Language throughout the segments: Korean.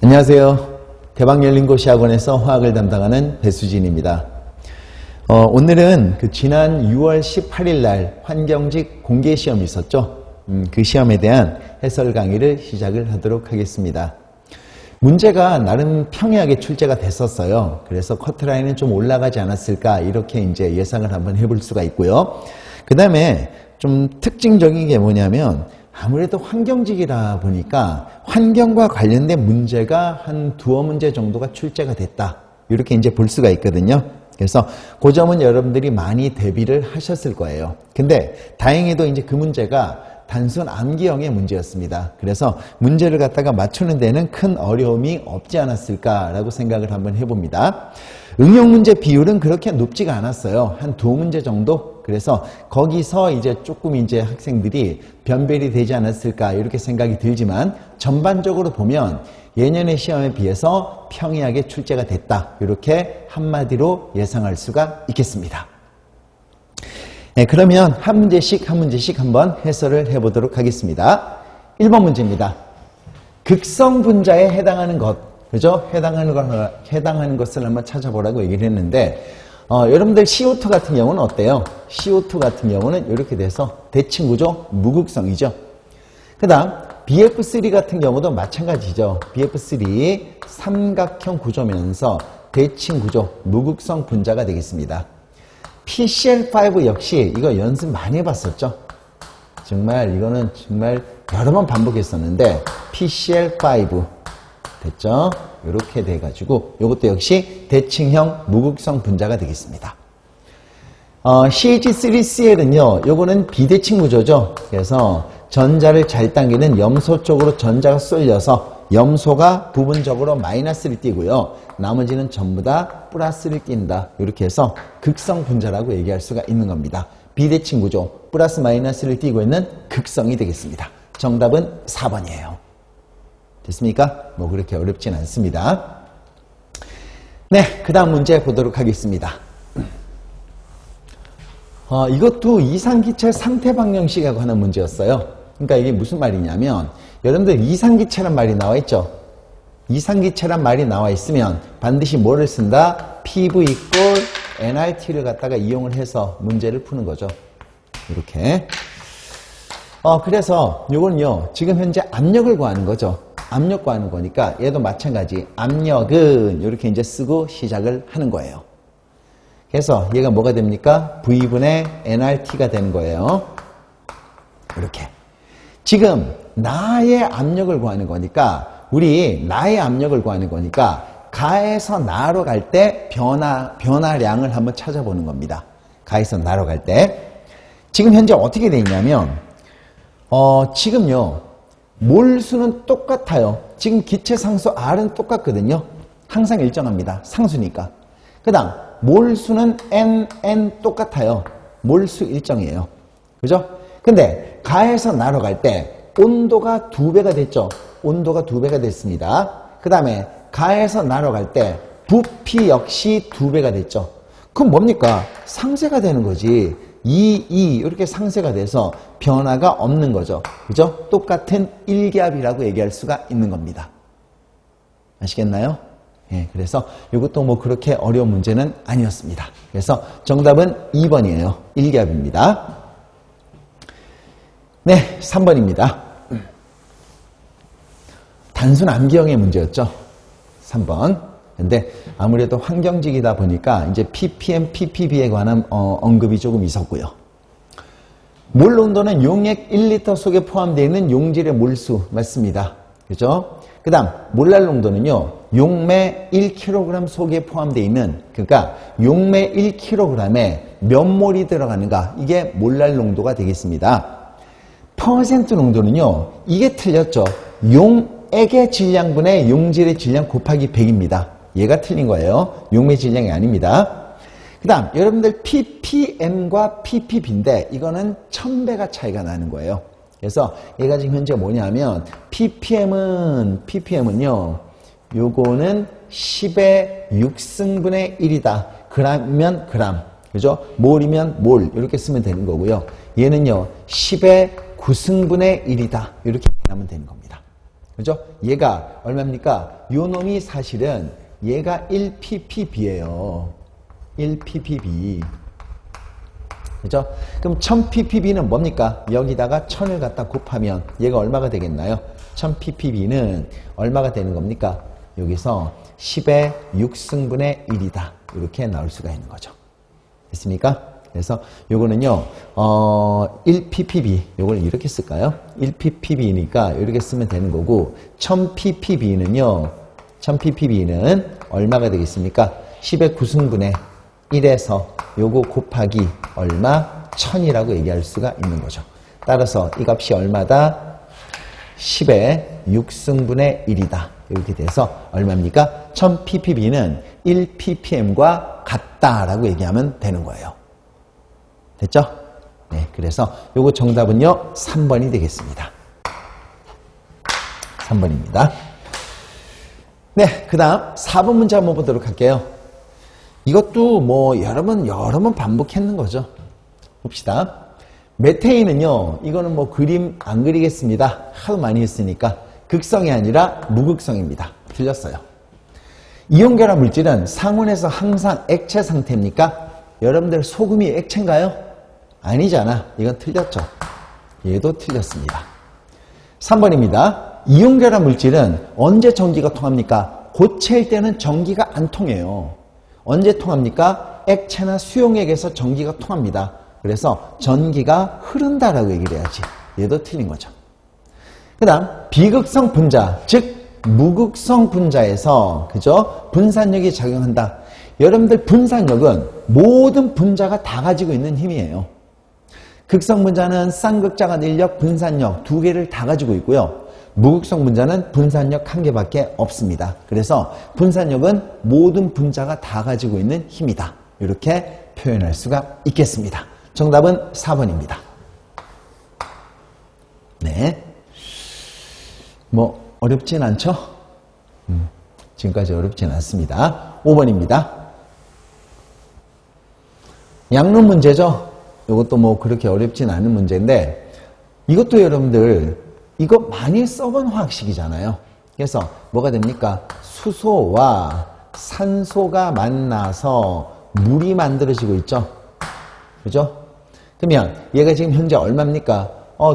안녕하세요. 대박 열린 곳이 학원에서 화학을 담당하는 배수진입니다. 오늘은 지난 6월 18일 날 환경직 공개시험이 있었죠. 그 시험에 대한 해설 강의를 시작을 하도록 하겠습니다. 문제가 나름 평이하게 출제가 됐었어요. 그래서 커트라인은 좀 올라가지 않았을까 이렇게 이제 예상을 한번 해볼 수가 있고요. 그 다음에 좀 특징적인 게 뭐냐면 아무래도 환경직이다 보니까 환경과 관련된 문제가 한 두어 문제 정도가 출제가 됐다. 이렇게 이제 볼 수가 있거든요. 그래서 그 점은 여러분들이 많이 대비를 하셨을 거예요. 근데 다행히도 이제 그 문제가 단순 암기형의 문제였습니다. 그래서 문제를 갖다가 맞추는 데는 큰 어려움이 없지 않았을까라고 생각을 한번 해봅니다. 응용 문제 비율은 그렇게 높지가 않았어요. 한 두 문제 정도? 그래서 거기서 이제 조금 이제 학생들이 변별이 되지 않았을까 이렇게 생각이 들지만 전반적으로 보면 예년의 시험에 비해서 평이하게 출제가 됐다. 이렇게 한마디로 예상할 수가 있겠습니다. 네, 그러면 한 문제씩 한번 해설을 해보도록 하겠습니다. 1번 문제입니다. 극성 분자에 해당하는 것, 그죠? 해당하는 것을 한번 찾아보라고 얘기를 했는데, 여러분들 CO2 같은 경우는 어때요? CO2 같은 경우는 이렇게 돼서 대칭 구조, 무극성이죠. 그 다음, BF3 같은 경우도 마찬가지죠. BF3 삼각형 구조면서 대칭 구조, 무극성 분자가 되겠습니다. PCl5 역시 이거 연습 많이 해봤었죠. 정말 이거는 정말 여러 번 반복했었는데 PCl5 됐죠? 이렇게 돼가지고 이것도 역시 대칭형 무극성 분자가 되겠습니다. CH3Cl은요, 요거는 비대칭 구조죠. 그래서 전자를 잘 당기는 염소 쪽으로 전자가 쏠려서 염소가 부분적으로 마이너스를 띄고요. 나머지는 전부 다 플러스를 띈다. 이렇게 해서 극성 분자라고 얘기할 수가 있는 겁니다. 비대칭 구조, 플러스 마이너스를 띄고 있는 극성이 되겠습니다. 정답은 4번이에요. 됐습니까? 뭐 그렇게 어렵진 않습니다. 네, 그 다음 문제 보도록 하겠습니다. 이것도 이상기체 상태 방정식하고 하는 문제였어요. 그러니까 이게 무슨 말이냐면 여러분들 이상기체란 말이 나와 있죠. 이상기체란 말이 나와 있으면 반드시 뭐를 쓴다? PV equal nRT를 갖다가 이용을 해서 문제를 푸는 거죠. 이렇게. 그래서 요거는요, 지금 현재 압력을 구하는 거죠. 압력 구하는 거니까 얘도 마찬가지. 압력은 이렇게 이제 쓰고 시작을 하는 거예요. 그래서 얘가 뭐가 됩니까? V분의 nRT가 되는 거예요. 이렇게. 지금 나의 압력을 구하는 거니까 나의 압력을 구하는 거니까 가에서 나로 갈 때 변화량을 한번 찾아보는 겁니다. 가에서 나로 갈 때 지금 현재 어떻게 돼 있냐면 지금요 몰수는 똑같아요. 지금 기체 상수 R은 똑같거든요. 항상 일정합니다. 상수니까. 그 다음 몰수는 N 똑같아요. 몰수 일정이에요. 그죠? 근데 가에서 나로 갈 때 온도가 2배가 됐죠. 온도가 2배가 됐습니다. 그 다음에 가에서 나로 갈 때 부피 역시 2배가 됐죠. 그럼 뭡니까? 상쇄가 되는 거지. 2 이렇게 상쇄가 돼서 변화가 없는 거죠. 그죠? 똑같은 일기압이라고 얘기할 수가 있는 겁니다. 아시겠나요? 예, 그래서 이것도 뭐 그렇게 어려운 문제는 아니었습니다. 그래서 정답은 2번이에요. 일기압입니다. 네, 3번입니다. 단순 암기형의 문제였죠. 3번. 근데 아무래도 환경직이다 보니까 이제 ppm, ppb에 관한 언급이 조금 있었고요. 몰 온도는 용액 1리터 속에 포함되어 있는 용질의 몰수 맞습니다. 그죠? 그 다음 몰랄 농도는요. 용매 1kg 속에 포함되어 있는 그러니까 용매 1kg에 몇 몰이 들어가는가 이게 몰랄 농도가 되겠습니다. 퍼센트 농도는요. 이게 틀렸죠. 용액의 질량분의 용질의 질량 곱하기 100입니다. 얘가 틀린 거예요. 용매 질량이 아닙니다. 그 다음 여러분들 ppm과 ppb인데 이거는 1000배가 차이가 나는 거예요. 그래서 얘가 지금 현재 뭐냐면 ppm은요. 요거는 10의 6승분의 1이다. g면 g. 그죠? 몰이면 몰. 이렇게 쓰면 되는 거고요. 얘는요. 10의 9승분의 1이다. 이렇게 하면 되는 겁니다. 그죠? 얘가 얼마입니까? 요 놈이 사실은 얘가 1ppb예요. 1ppb. 그죠? 그럼 1000ppb는 뭡니까? 여기다가 1000을 갖다 곱하면 얘가 얼마가 되겠나요? 1000ppb는 얼마가 되는 겁니까? 여기서 10의 6승분의 1이다. 이렇게 나올 수가 있는 거죠. 됐습니까? 그래서 요거는요, 1ppb, 요걸 이렇게 쓸까요? 1ppb니까 이렇게 쓰면 되는 거고, 1000ppb는요, 1000ppb는 얼마가 되겠습니까? 10의 9승분의 1에서 요거 곱하기 얼마? 1000이라고 얘기할 수가 있는 거죠. 따라서 이 값이 얼마다? 10의 6승분의 1이다. 이렇게 돼서 얼마입니까? 1000ppb는 1ppm과 같다라고 얘기하면 되는 거예요. 됐죠? 네, 그래서 요거 정답은요, 3번이 되겠습니다. 3번입니다. 네, 그 다음 4번 문제 한번 보도록 할게요. 이것도 뭐 여러 번 반복했는 거죠. 봅시다. 메테인은요, 이거는 뭐 그림 안 그리겠습니다. 하도 많이 했으니까. 극성이 아니라 무극성입니다. 틀렸어요. 이온결합 물질은 상온에서 항상 액체 상태입니까? 여러분들 소금이 액체인가요? 아니잖아. 이건 틀렸죠. 얘도 틀렸습니다. 3번입니다. 이온결합 물질은 언제 전기가 통합니까? 고체일 때는 전기가 안 통해요. 언제 통합니까? 액체나 수용액에서 전기가 통합니다. 그래서 전기가 흐른다라고 얘기를 해야지. 얘도 틀린 거죠. 그 다음 비극성 분자, 즉 무극성 분자에서 그죠? 분산력이 작용한다. 여러분들 분산력은 모든 분자가 다 가지고 있는 힘이에요. 극성 분자는 쌍극자가 인력, 분산력 두 개를 다 가지고 있고요. 무극성 분자는 분산력 한 개밖에 없습니다. 그래서 분산력은 모든 분자가 다 가지고 있는 힘이다. 이렇게 표현할 수가 있겠습니다. 정답은 4번입니다. 네. 뭐 어렵진 않죠? 지금까지 어렵진 않습니다. 5번입니다. 양론 문제죠? 이것도 뭐 그렇게 어렵진 않은 문제인데 이것도 여러분들 이거 많이 써본 화학식이잖아요. 그래서 뭐가 됩니까? 수소와 산소가 만나서 물이 만들어지고 있죠. 그죠? 그러면 얘가 지금 현재 얼마입니까?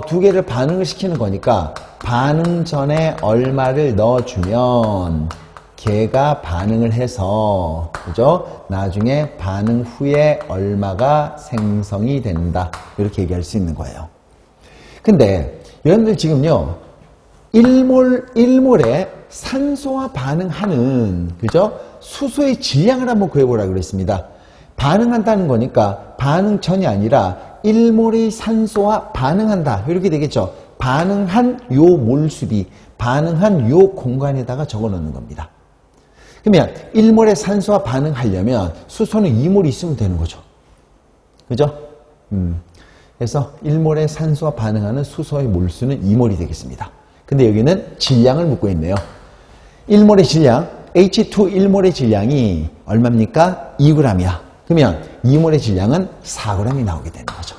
두 개를 반응을 시키는 거니까 반응 전에 얼마를 넣어주면 걔가 반응을 해서 그죠? 나중에 반응 후에 얼마가 생성이 된다. 이렇게 얘기할 수 있는 거예요. 근데 여러분들 지금요 1몰에 산소와 반응하는 그죠? 수소의 질량을 한번 구해보라고 그랬습니다. 반응한다는 거니까 반응 전이 아니라 1몰의 산소와 반응한다. 이렇게 되겠죠. 반응한 요 몰수비, 반응한 요 공간에다가 적어 놓는 겁니다. 그러면 1몰의 산소와 반응하려면 수소는 2몰이 있으면 되는 거죠. 그죠? 그래서 1몰의 산소와 반응하는 수소의 몰수는 2몰이 되겠습니다. 근데 여기는 질량을 묻고 있네요. 1몰의 질량, H2 1몰의 질량이 얼마입니까? 2g이야. 그러면 2몰의 질량은 4g이 나오게 되는 거죠.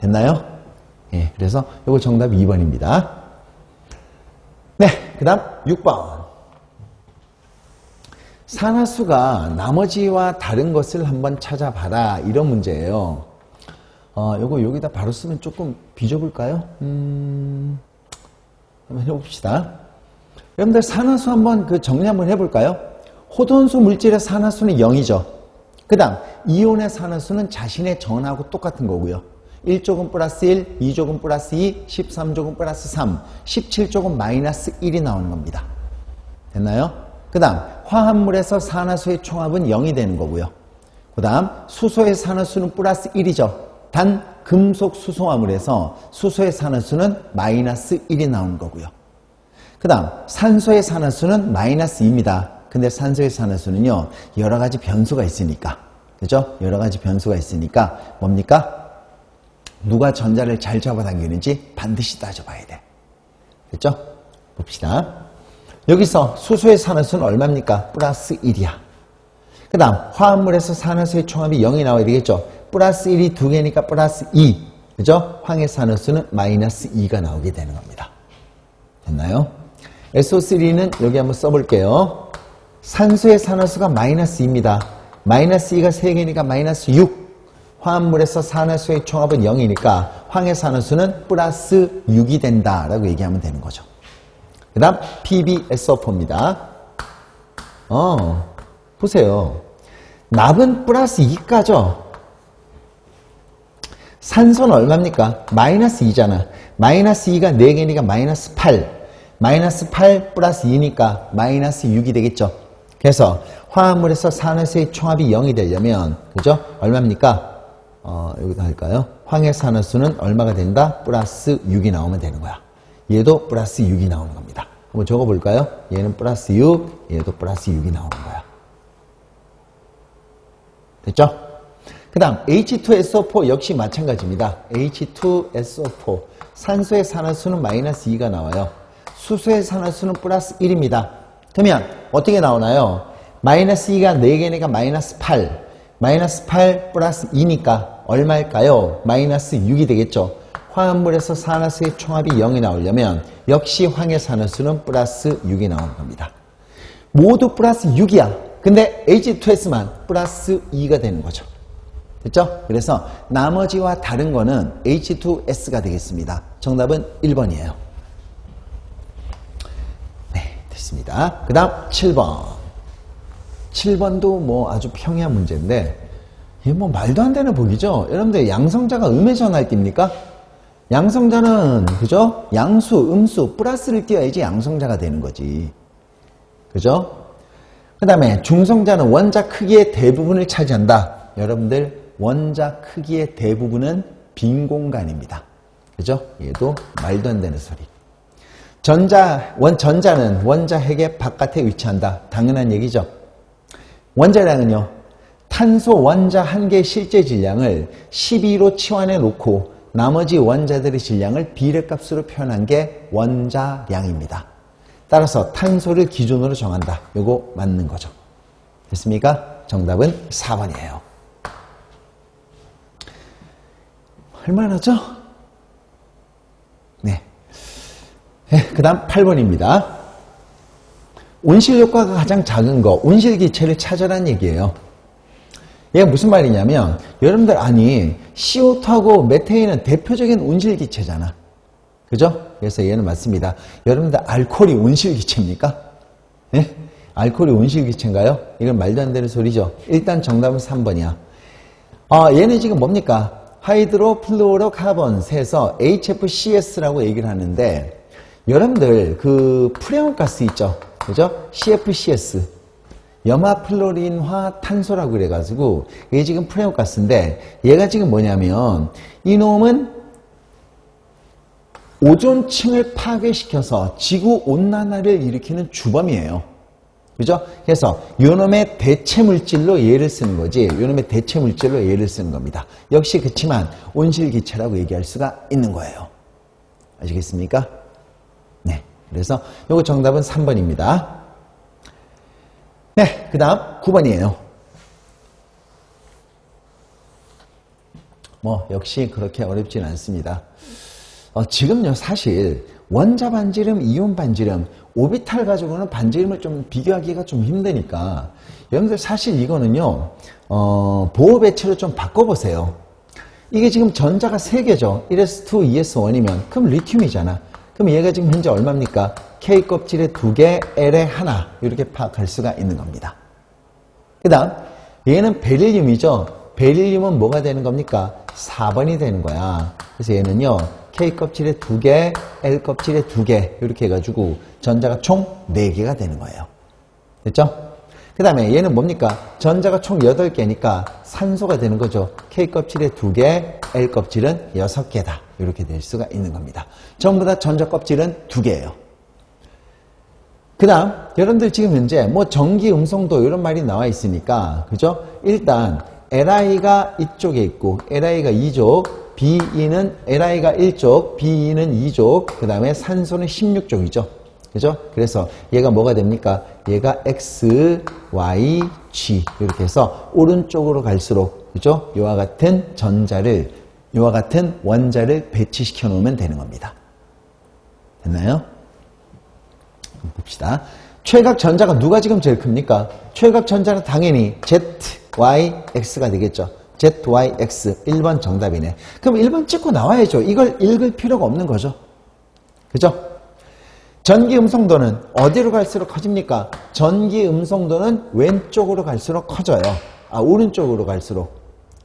됐나요? 예, 그래서 이거 정답 2번입니다. 네, 그 다음 6번. 산화수가 나머지와 다른 것을 한번 찾아봐라. 이런 문제예요. 요거 여기다 바로 쓰면 조금 비좁을까요? 한번 해봅시다. 여러분들 산화수 한번 정리 한번 해볼까요? 호돈수 물질의 산화수는 0이죠. 그 다음 이온의 산화수는 자신의 전하고 똑같은 거고요. 1조금 플러스 1, 2조금 플러스 2, 13조금 플러스 3, 17조금 마이너스 1이 나오는 겁니다. 됐나요? 그 다음 화합물에서 산화수의 총합은 0이 되는 거고요. 그 다음 수소의 산화수는 플러스 1이죠. 단 금속 수소화물에서 수소의 산화수는 마이너스 1이 나오는 거고요. 그 다음 산소의 산화수는 마이너스 2입니다. 근데 산소의 산화수는요 여러 가지 변수가 있으니까 그죠? 여러 가지 변수가 있으니까 뭡니까? 누가 전자를 잘 잡아당기는지 반드시 따져봐야 돼. 됐죠? 봅시다. 여기서 수소의 산화수는 얼마입니까? 플러스 1이야. 그 다음 화합물에서 산화수의 총합이 0이 나와야 되겠죠? 플러스 1이 2개니까 플러스 2. 그죠? 황의 산화수는 마이너스 2가 나오게 되는 겁니다. 됐나요? SO3는 여기 한번 써볼게요. 산소의 산화수가 마이너스 2입니다. 마이너스 2가 3개니까 마이너스 6. 화합물에서 산화수의 총합은 0이니까 황의 산화수는 플러스 6이 된다라고 얘기하면 되는 거죠. 그 다음 PbSO4입니다. 보세요. 납은 플러스 2가죠. 산소는 얼마입니까? 마이너스 2잖아. 마이너스 2가 4개니까 마이너스 8. 마이너스 8 플러스 2니까 마이너스 6이 되겠죠. 그래서 화합물에서 산화수의 총합이 0이 되려면, 그죠? 얼마입니까? 여기다 할까요? 황의 산화수는 얼마가 된다? 플러스 6이 나오면 되는 거야. 얘도 플러스 6이 나오는 겁니다. 한번 적어볼까요? 얘는 플러스 6, 얘도 플러스 6이 나오는 거야. 됐죠? 그 다음 H2SO4 역시 마찬가지입니다. H2SO4 산소의 산화수는 마이너스 2가 나와요. 수소의 산화수는 플러스 1입니다. 그러면 어떻게 나오나요? 마이너스 2가 4개니까 마이너스 8. 마이너스 8 플러스 2니까 얼마일까요? 마이너스 6이 되겠죠. 화합물에서 산화수의 총합이 0이 나오려면 역시 황의 산화수는 플러스 6이 나오는 겁니다. 모두 플러스 6이야. 근데 H2S만 플러스 2가 되는 거죠. 됐죠? 그래서 나머지와 다른 거는 H2S가 되겠습니다. 정답은 1번이에요. 네, 됐습니다. 그 다음 7번. 7번도 뭐 아주 평이한 문제인데, 이게 뭐 말도 안 되는 보기죠? 여러분들 양성자가 음의 전화를 띱니까? 양성자는, 그죠? 양수, 음수, 플러스를 띄어야지 양성자가 되는 거지. 그죠? 그 다음에 중성자는 원자 크기의 대부분을 차지한다. 여러분들 원자 크기의 대부분은 빈 공간입니다. 그죠? 얘도 말도 안 되는 소리. 전자는 원자 핵의 바깥에 위치한다. 당연한 얘기죠. 원자량은요, 탄소 원자 한 개의 실제 질량을 12로 치환해 놓고 나머지 원자들의 질량을 비례값으로 표현한 게 원자량입니다. 따라서 탄소를 기준으로 정한다. 요거 맞는 거죠. 됐습니까? 정답은 4번이에요. 할만하죠? 네. 그 다음 8번입니다. 온실 효과가 가장 작은 거, 온실 기체를 찾으라는 얘기예요. 얘가 무슨 말이냐면, 여러분들 아니, CO2하고 메테인은 대표적인 온실 기체잖아. 그죠? 그래서 얘는 맞습니다. 여러분들 알코올이 온실 기체입니까? 네? 알코올이 온실 기체인가요? 이건 말도 안 되는 소리죠. 일단 정답은 3번이야. 얘는 지금 뭡니까? 하이드로플루오로카본 세서 HFCS라고 얘기를 하는데, 여러분들 그 프레온가스 있죠? 그죠? CFCS. 염화플로린화 탄소라고 그래가지고, 이게 지금 프레온가스인데, 얘가 지금 뭐냐면, 이놈은 오존층을 파괴시켜서 지구온난화를 일으키는 주범이에요. 그죠? 그래서 요놈의 대체물질로 얘를 쓰는 거지, 요놈의 대체물질로 얘를 쓰는 겁니다. 역시 그치만 온실기체라고 얘기할 수가 있는 거예요. 아시겠습니까? 네. 그래서 요거 정답은 3번입니다. 네. 그 다음 9번이에요. 뭐 역시 그렇게 어렵진 않습니다. 지금요 사실 원자 반지름, 이온 반지름, 오비탈 가지고는 반지름을 좀 비교하기가 좀 힘드니까 여러분들 사실 이거는요 보호 배치로 좀 바꿔보세요. 이게 지금 전자가 3개죠. 1s2, 2s1이면 그럼 리튬이잖아. 그럼 얘가 지금 현재 얼마입니까? K 껍질에 2개, L에 하나 이렇게 파악할 수가 있는 겁니다. 그 다음 얘는 베릴륨이죠. 베릴륨은 뭐가 되는 겁니까? 4번이 되는 거야. 그래서 얘는요 K 껍질에 2개, L 껍질에 2개 이렇게 해가지고 전자가 총 4개가 되는 거예요. 됐죠? 그 다음에 얘는 뭡니까? 전자가 총 8개니까 산소가 되는 거죠. K 껍질에 2개, L 껍질은 6개다. 이렇게 될 수가 있는 겁니다. 전부 다 전자 껍질은 2개예요. 그 다음 여러분들 지금 현재 뭐 전기, 음성도 이런 말이 나와 있으니까 그죠? 일단 LI가 이쪽에 있고 LI가 이쪽, BE는 LI가 1쪽, BE는 2쪽, 그 다음에 산소는 16쪽이죠. 그죠? 그래서 얘가 뭐가 됩니까? 얘가 X, Y, G 이렇게 해서 오른쪽으로 갈수록 그죠? 이와 같은 전자를, 이와 같은 원자를 배치시켜 놓으면 되는 겁니다. 됐나요? 봅시다. 최각 전자가 누가 지금 제일 큽니까? 최각 전자는 당연히 ZYX가 되겠죠. ZYX 1번 정답이네. 그럼 1번 찍고 나와야죠. 이걸 읽을 필요가 없는 거죠. 그죠? 전기 음성도는 어디로 갈수록 커집니까? 전기 음성도는 왼쪽으로 갈수록 커져요. 오른쪽으로 갈수록.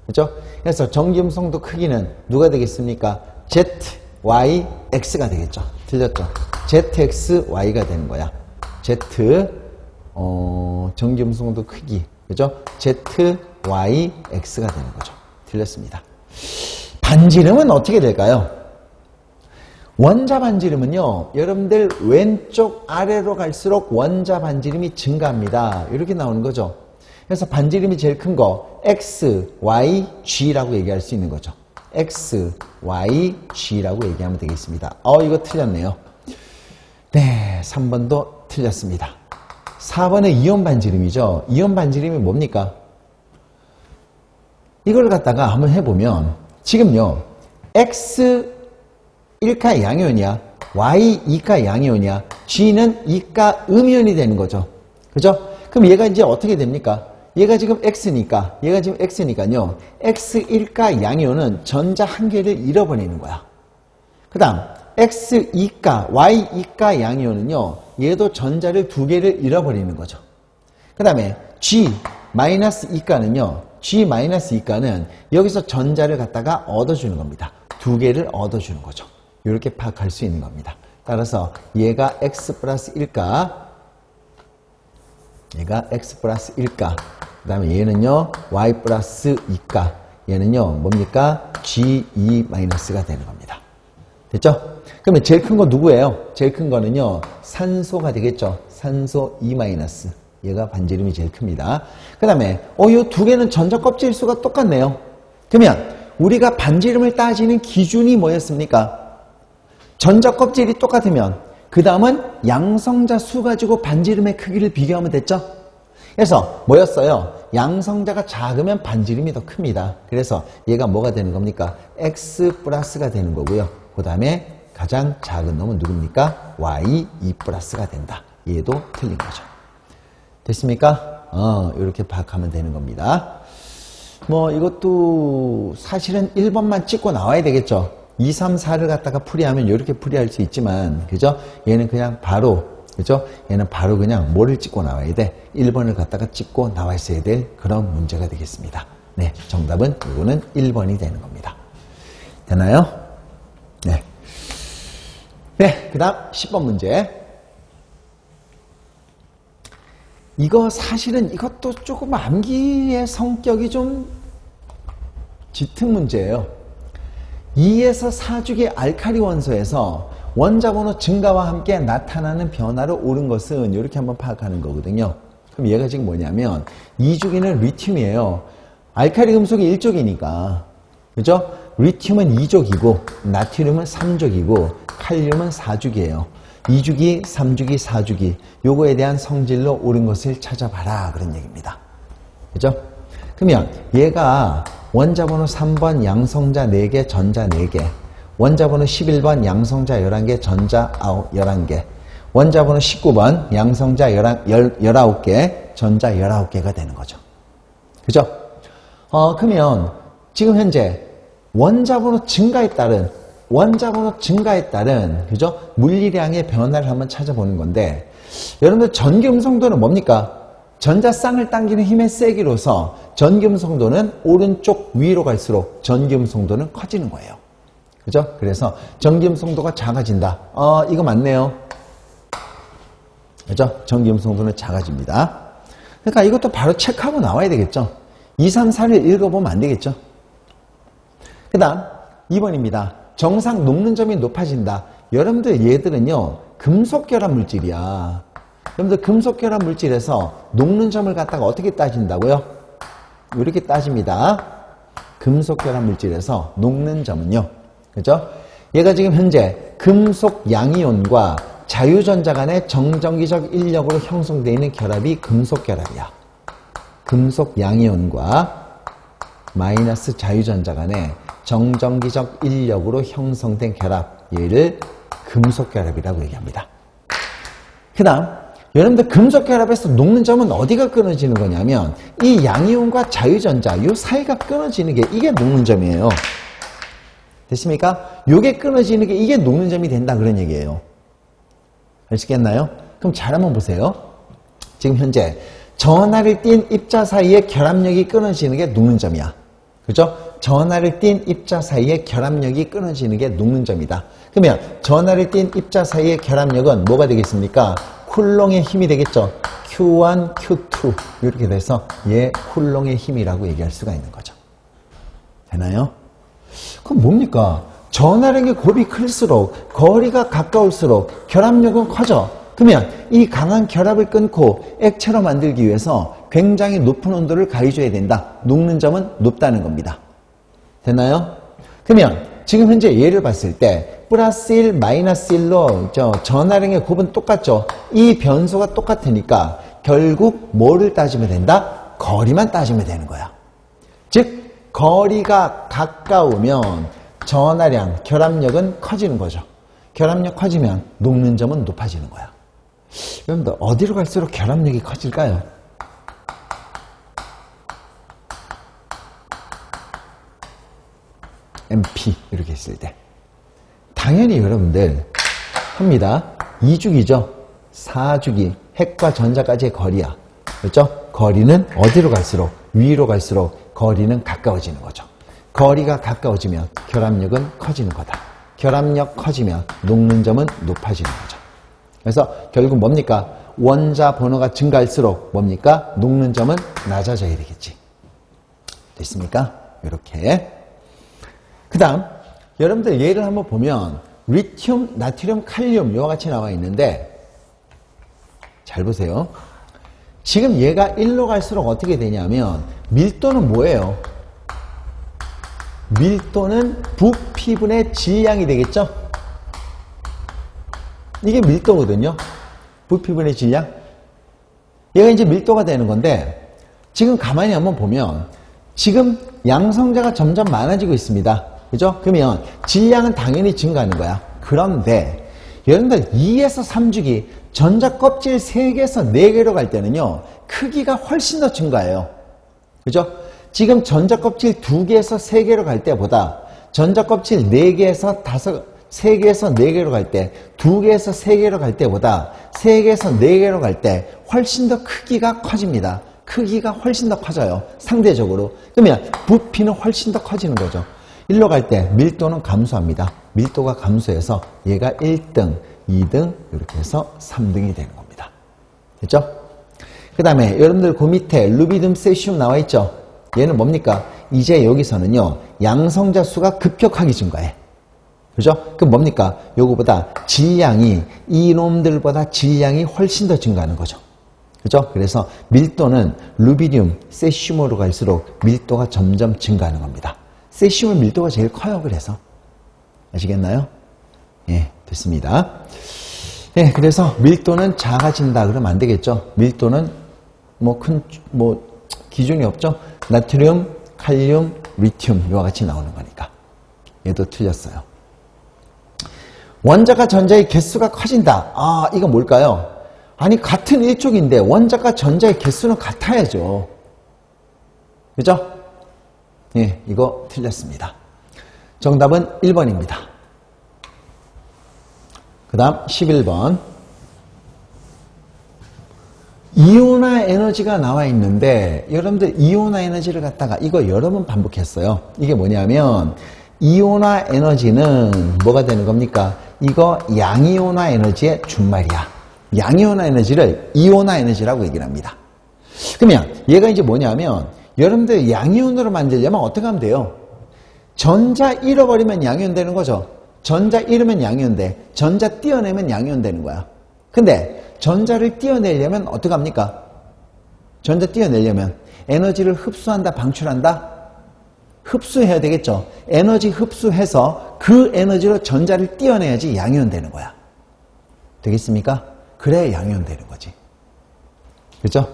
그죠? 그래서 전기 음성도 크기는 누가 되겠습니까? ZYX가 되겠죠. 틀렸죠? ZXY가 되는 거야. 전기 음성도 크기. 그죠? ZYX가 되는 거죠. 틀렸습니다. 반지름은 어떻게 될까요? 원자 반지름은요, 여러분들 왼쪽 아래로 갈수록 원자 반지름이 증가합니다. 이렇게 나오는 거죠. 그래서 반지름이 제일 큰 거 X, Y, G라고 얘기할 수 있는 거죠. X, Y, G라고 얘기하면 되겠습니다. 이거 틀렸네요. 네, 3번도 틀렸습니다. 4번은 이온 반지름이죠. 이온 반지름이 뭡니까? 이걸 갖다가 한번 해보면 지금요, X 1가 양이온이야, Y 2가 양이온이야, G는 2가 음이온이 되는 거죠. 그죠? 그럼 얘가 이제 어떻게 됩니까? 얘가 지금 X니까요. X 1가 양이온은 전자 한 개를 잃어버리는 거야. 그 다음 X 2가 Y 2가 양이온은요, 얘도 전자를 두 개를 잃어버리는 거죠. 그 다음에 G 2가는요, G 2가는 여기서 전자를 갖다가 얻어주는 겁니다. 두 개를 얻어주는 거죠. 이렇게 파악할 수 있는 겁니다. 따라서 얘가 X 플러스 1가, 그 다음에 얘는요, Y 플러스 2가, 얘는요, 뭡니까? G2-가 되는 겁니다. 됐죠? 그러면 제일 큰 거 누구예요? 제일 큰 거는요, 산소가 되겠죠? 산소 2-. 얘가 반지름이 제일 큽니다. 그 다음에, 이 두 개는 전자 껍질 수가 똑같네요. 그러면, 우리가 반지름을 따지는 기준이 뭐였습니까? 전자 껍질이 똑같으면, 그 다음은 양성자 수 가지고 반지름의 크기를 비교하면 됐죠? 그래서 뭐였어요? 양성자가 작으면 반지름이 더 큽니다. 그래서 얘가 뭐가 되는 겁니까? X 플러스가 되는 거고요. 그 다음에 가장 작은 놈은 누굽니까? Y2 플러스가 된다. 얘도 틀린 거죠. 됐습니까? 이렇게 파악하면 되는 겁니다. 이것도 사실은 1번만 찍고 나와야 되겠죠. 2, 3, 4를 갖다가 풀이하면 이렇게 풀이할 수 있지만, 그죠? 얘는 그냥 바로, 그죠? 얘는 바로 그냥 뭐를 찍고 나와야 돼? 1번을 갖다가 찍고 나와 있어야 될 그런 문제가 되겠습니다. 네, 정답은 이거는 1번이 되는 겁니다. 되나요? 네. 네, 그 다음 10번 문제. 이거 사실은 이것도 조금 암기의 성격이 좀 짙은 문제예요. 2에서 4주기 알칼리 원소에서 원자번호 증가와 함께 나타나는 변화를 옳은 것은 이렇게 한번 파악하는 거거든요. 그럼 얘가 지금 뭐냐면 2주기는 리튬이에요. 알칼리 금속이 1족이니까, 그죠? 리튬은 2족이고 나트륨은 3족이고 칼륨은 4주기예요. 2주기, 3주기, 4주기 요거에 대한 성질로 옳은 것을 찾아봐라 그런 얘기입니다. 그죠? 그러면 얘가 원자번호 3번 양성자 4개, 전자 4개, 원자번호 11번 양성자 11개, 전자 11개, 원자번호 19번 양성자 19개, 전자 19개가 되는 거죠. 그죠? 그러면 지금 현재 원자번호 증가에 따른 그죠? 물리량의 변화를 한번 찾아보는 건데, 여러분들 전기음성도는 뭡니까? 전자쌍을 당기는 힘의 세기로서 전기음성도는 오른쪽 위로 갈수록 전기음성도는 커지는 거예요. 그죠? 그래서 전기음성도가 작아진다. 이거 맞네요. 그죠? 전기음성도는 작아집니다. 그러니까 이것도 바로 체크하고 나와야 되겠죠? 2, 3, 4를 읽어보면 안 되겠죠? 그 다음 2번입니다. 정상 녹는 점이 높아진다. 여러분들 얘들은요, 금속결합 물질이야. 여러분들 금속결합 물질에서 녹는 점을 갖다가 어떻게 따진다고요? 이렇게 따집니다. 금속결합 물질에서 녹는 점은요, 그죠? 얘가 지금 현재 금속 양이온과 자유전자 간의 정전기적 인력으로 형성되어 있는 결합이 금속결합이야. 금속 양이온과 마이너스 자유전자 간의 정전기적 인력으로 형성된 결합, 얘를 금속결합이라고 얘기합니다. 그 다음 여러분들 금속 결합에서 녹는 점은 어디가 끊어지는 거냐면 이 양이온과 자유전자 이 사이가 끊어지는 게 이게 녹는 점이에요. 됐습니까? 요게 끊어지는 게 이게 녹는 점이 된다 그런 얘기예요. 아시겠나요? 그럼 잘 한번 보세요. 지금 현재 전하를 띤 입자 사이의 결합력이 끊어지는 게 녹는 점이야. 그죠? 전하를 띤 입자 사이의 결합력이 끊어지는 게 녹는 점이다. 그러면 전하를 띤 입자 사이의 결합력은 뭐가 되겠습니까? 쿨롱의 힘이 되겠죠. Q1, Q2 이렇게 돼서 얘 쿨롱의 힘이라고 얘기할 수가 있는 거죠. 되나요? 그럼 뭡니까? 전하량의 곱이 클수록 거리가 가까울수록 결합력은 커져. 그러면 이 강한 결합을 끊고 액체로 만들기 위해서 굉장히 높은 온도를 가해줘야 된다. 녹는 점은 높다는 겁니다. 되나요? 그러면 지금 현재 얘를 봤을 때 플러스 1, 마이너스 1로 전하량의 곱은 똑같죠. 이 변수가 똑같으니까 결국 뭐를 따지면 된다? 거리만 따지면 되는 거야. 즉 거리가 가까우면 전하량, 결합력은 커지는 거죠. 결합력 커지면 녹는 점은 높아지는 거야. 여러분들 어디로 갈수록 결합력이 커질까요? MP 이렇게 했을 때 당연히 여러분들 합니다. 2주기죠. 4주기 핵과 전자까지의 거리야. 그렇죠? 거리는 어디로 갈수록 위로 갈수록 거리는 가까워지는 거죠. 거리가 가까워지면 결합력은 커지는 거다. 결합력 커지면 녹는 점은 높아지는 거죠. 그래서 결국 뭡니까? 원자 번호가 증가할수록 뭡니까? 녹는 점은 낮아져야 되겠지. 됐습니까? 이렇게. 그 다음 여러분들 예를 한번 보면 리튬, 나트륨, 칼륨 이와 같이 나와 있는데 잘 보세요. 지금 얘가 1로 갈수록 어떻게 되냐면 밀도는 뭐예요? 밀도는 부피분의 질량이 되겠죠? 이게 밀도거든요. 부피분의 질량. 얘가 이제 밀도가 되는 건데 지금 가만히 한번 보면 지금 양성자가 점점 많아지고 있습니다. 그죠? 그러면 질량은 당연히 증가하는 거야. 그런데 여러분들 2에서 3주기 전자 껍질 3개에서 4개로 갈 때는요. 크기가 훨씬 더 증가해요. 그죠? 지금 전자 껍질 2개에서 3개로 갈 때보다 전자 껍질 4개에서 3개에서 4개로 갈 때, 2개에서 3개로 갈 때보다 3개에서 4개로 갈 때 훨씬 더 크기가 커집니다. 크기가 훨씬 더 커져요. 상대적으로. 그러면 부피는 훨씬 더 커지는 거죠. 1로 갈 때 밀도는 감소합니다. 밀도가 감소해서 얘가 1등, 2등 이렇게 해서 3등이 되는 겁니다. 됐죠? 그 다음에 여러분들 그 밑에 루비듐, 세슘 나와 있죠? 얘는 뭡니까? 이제 여기서는요. 양성자 수가 급격하게 증가해. 그죠? 그럼 뭡니까? 요거보다 질량이 이놈들보다 질량이 훨씬 더 증가하는 거죠. 그죠? 그래서 밀도는 루비듐, 세슘으로 갈수록 밀도가 점점 증가하는 겁니다. 세슘은 밀도가 제일 커요. 그래서 아시겠나요? 예, 됐습니다. 예, 그래서 밀도는 작아진다 그러면 안 되겠죠. 밀도는 기준이 없죠. 나트륨, 칼륨, 리튬 이와 같이 나오는 거니까. 얘도 틀렸어요. 원자과 전자의 개수가 커진다. 아, 이거 뭘까요? 아니, 같은 일족인데 원자과 전자의 개수는 같아야죠. 그죠? 예, 이거 틀렸습니다. 정답은 1번입니다. 그 다음 11번. 이온화 에너지가 나와 있는데 여러분들 이온화 에너지를 갖다가 이거 여러 번 반복했어요. 이게 뭐냐면 이온화 에너지는 뭐가 되는 겁니까? 이거 양이온화 에너지의 준말이야. 양이온화 에너지를 이온화 에너지라고 얘기를 합니다. 그러면 얘가 이제 뭐냐면 여러분들 양이온으로 만들려면 어떻게 하면 돼요? 전자 잃어버리면 양이온 되는 거죠. 전자 잃으면 양이온 돼. 전자 띄어내면 양이온 되는 거야. 근데 전자를 띄어내려면 어떻게 합니까? 전자 띄어내려면 에너지를 흡수한다, 방출한다? 흡수해야 되겠죠. 에너지 흡수해서 그 에너지로 전자를 띄어내야지 양이온 되는 거야. 되겠습니까? 그래야 양이온 되는 거지. 그렇죠?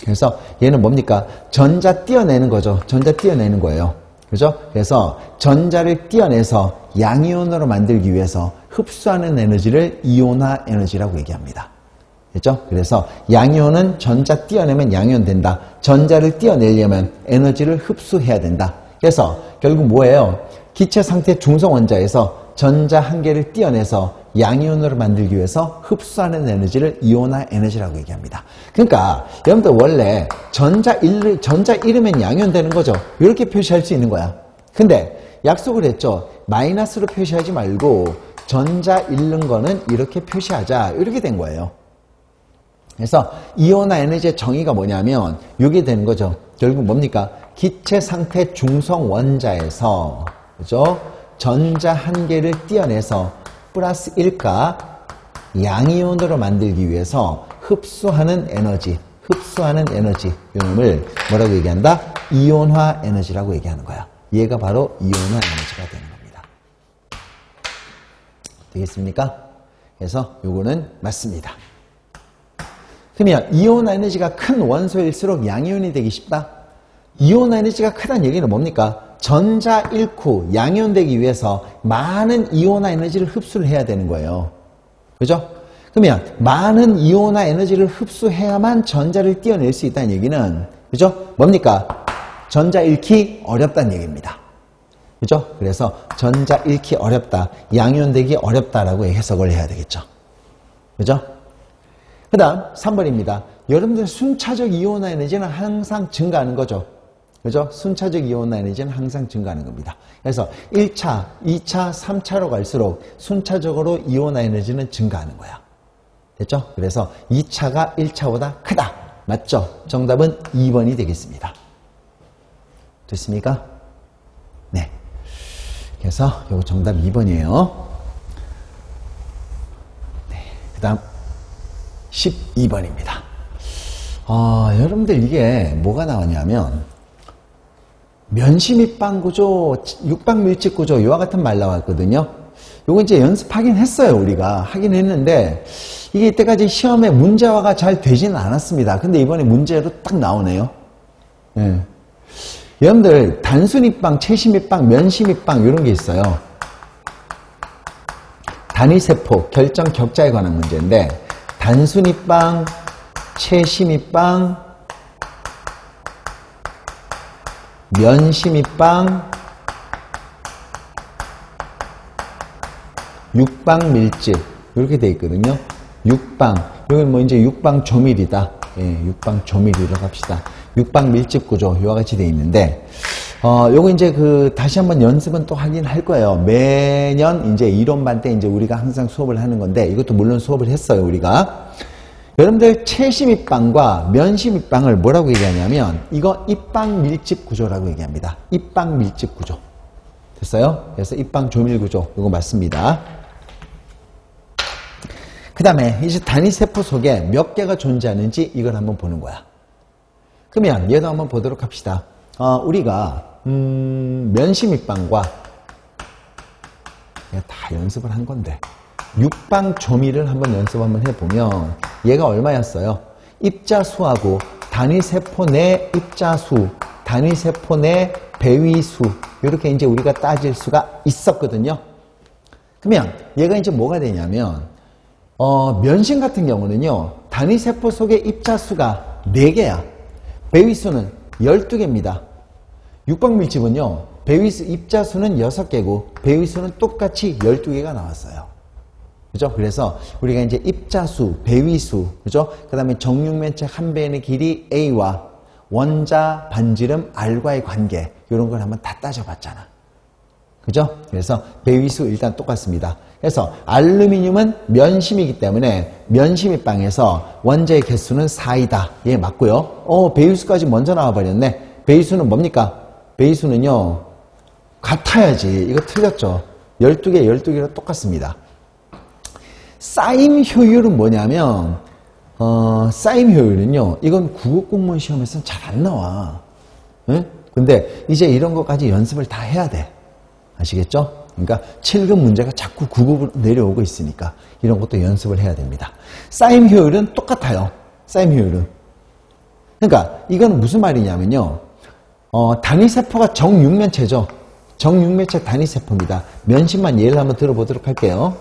그래서 얘는 뭡니까? 전자 띄어내는 거죠. 전자 띄어내는 거예요. 그죠? 그래서 전자를 띄어내서 양이온으로 만들기 위해서 흡수하는 에너지를 이온화 에너지라고 얘기합니다. 됐죠? 그래서 양이온은 전자 띄어내면 양이온 된다. 전자를 띄어내려면 에너지를 흡수해야 된다. 그래서 결국 뭐예요? 기체 상태 중성 원자에서 전자 한 개를 띄어내서 양이온으로 만들기 위해서 흡수하는 에너지를 이온화 에너지라고 얘기합니다. 그러니까 여러분들 원래 전자 잃으면 양이온 되는 거죠. 이렇게 표시할 수 있는 거야. 근데 약속을 했죠. 마이너스로 표시하지 말고 전자 잃는 거는 이렇게 표시하자. 이렇게 된 거예요. 그래서 이온화 에너지의 정의가 뭐냐면 이게 되는 거죠. 결국 뭡니까? 기체 상태 중성 원자에서 그죠? 전자 한 개를 띄어내서 플러스 1가 양이온으로 만들기 위해서 흡수하는 에너지 이놈을 뭐라고 얘기한다? 이온화 에너지라고 얘기하는 거야. 얘가 바로 이온화 에너지가 되는 겁니다. 되겠습니까? 그래서 요거는 맞습니다. 그러면 이온화 에너지가 큰 원소일수록 양이온이 되기 쉽다? 이온화 에너지가 크다는 얘기는 뭡니까? 전자 잃고 양이온 되기 위해서 많은 이온화 에너지를 흡수를 해야 되는 거예요. 그죠? 그러면 많은 이온화 에너지를 흡수해야만 전자를 띄어낼 수 있다는 얘기는 그죠? 뭡니까? 전자 잃기 어렵다는 얘기입니다. 그죠? 그래서 전자 잃기 어렵다, 양이온 되기 어렵다라고 해석을 해야 되겠죠. 그죠? 그 다음 3번입니다. 여러분들 순차적 이온화 에너지는 항상 증가하는 거죠. 그죠? 순차적 이온화 에너지는 항상 증가하는 겁니다. 그래서 1차, 2차, 3차로 갈수록 순차적으로 이온화 에너지는 증가하는 거야. 됐죠? 그래서 2차가 1차보다 크다. 맞죠? 정답은 2번이 되겠습니다. 됐습니까? 네. 그래서 요거 정답 2번이에요. 네. 그 다음 12번입니다. 여러분들 이게 뭐가 나왔냐면 면시밀빵 구조, 육방 밀집 구조 이와 같은 말 나왔거든요. 요거 이제 연습하긴 했어요. 우리가 하긴 했는데 이게 이때까지 시험에 문제화가 잘 되지는 않았습니다. 근데 이번에 문제로 딱 나오네요. 네. 여러분들 단순입방, 채심입방, 면심입방 이런 게 있어요. 단위세포, 결정 격자에 관한 문제인데 단순입방, 채심입방, 면심입방, 육방밀집 이렇게 돼 있거든요. 육방, 여기는 뭐 이제 육방 조밀이다. 예, 육방 조밀이라고 합시다. 육방 밀집 구조 이와 같이 돼 있는데 요거 이제 다시 한번 연습은 또 하긴 할 거예요. 매년 이제 이론반 때 이제 우리가 항상 수업을 하는 건데 이것도 물론 수업을 했어요, 우리가. 여러분들 채심입방과 면심입방을 뭐라고 얘기하냐면 이거 입방 밀집 구조라고 얘기합니다. 입방 밀집 구조. 됐어요? 그래서 입방 조밀 구조 이거 맞습니다. 그 다음에 이제 단위세포 속에 몇 개가 존재하는지 이걸 한번 보는 거야. 그러면 얘도 한번 보도록 합시다. 우리가 면심입방과 다 연습을 한 건데 육방 조밀을 한번 연습 한번 해보면 얘가 얼마였어요? 입자수하고 단위세포 내 입자수, 단위세포 내 배위수 이렇게 이제 우리가 따질 수가 있었거든요. 그러면 얘가 이제 뭐가 되냐면 면심 같은 경우는요 단위세포 속의 입자수가 4개야. 배위수는 12개입니다. 육방밀집은요 배위수 입자수는 6개고 배위수는 똑같이 12개가 나왔어요. 그죠? 그래서 우리가 이제 입자수, 배위수, 그죠? 그 다음에 정육면체 한 배의 길이 A와 원자 반지름 R과의 관계 이런 걸 한번 다 따져봤잖아. 그죠? 그래서 배위수 일단 똑같습니다. 그래서 알루미늄은 면심이기 때문에 면심입방에서 원자의 개수는 4이다. 예, 맞고요. 배위수까지 먼저 나와버렸네. 배위수는 뭡니까? 배위수는요 같아야지. 이거 틀렸죠. 12개, 12개로 똑같습니다. 쌓임 효율은 뭐냐면 쌓임 효율은요 이건 국어 공무원 시험에서는 잘 안 나와. 응? 근데 이제 이런 것까지 연습을 다 해야 돼. 아시겠죠? 그러니까 7급 문제가 자꾸 9급으로 내려오고 있으니까 이런 것도 연습을 해야 됩니다. 쌓임 효율은 똑같아요. 쌓임 효율은. 그러니까 이건 무슨 말이냐면요. 단위세포가 정육면체죠. 정육면체 단위세포입니다. 면심만 예를 한번 들어보도록 할게요.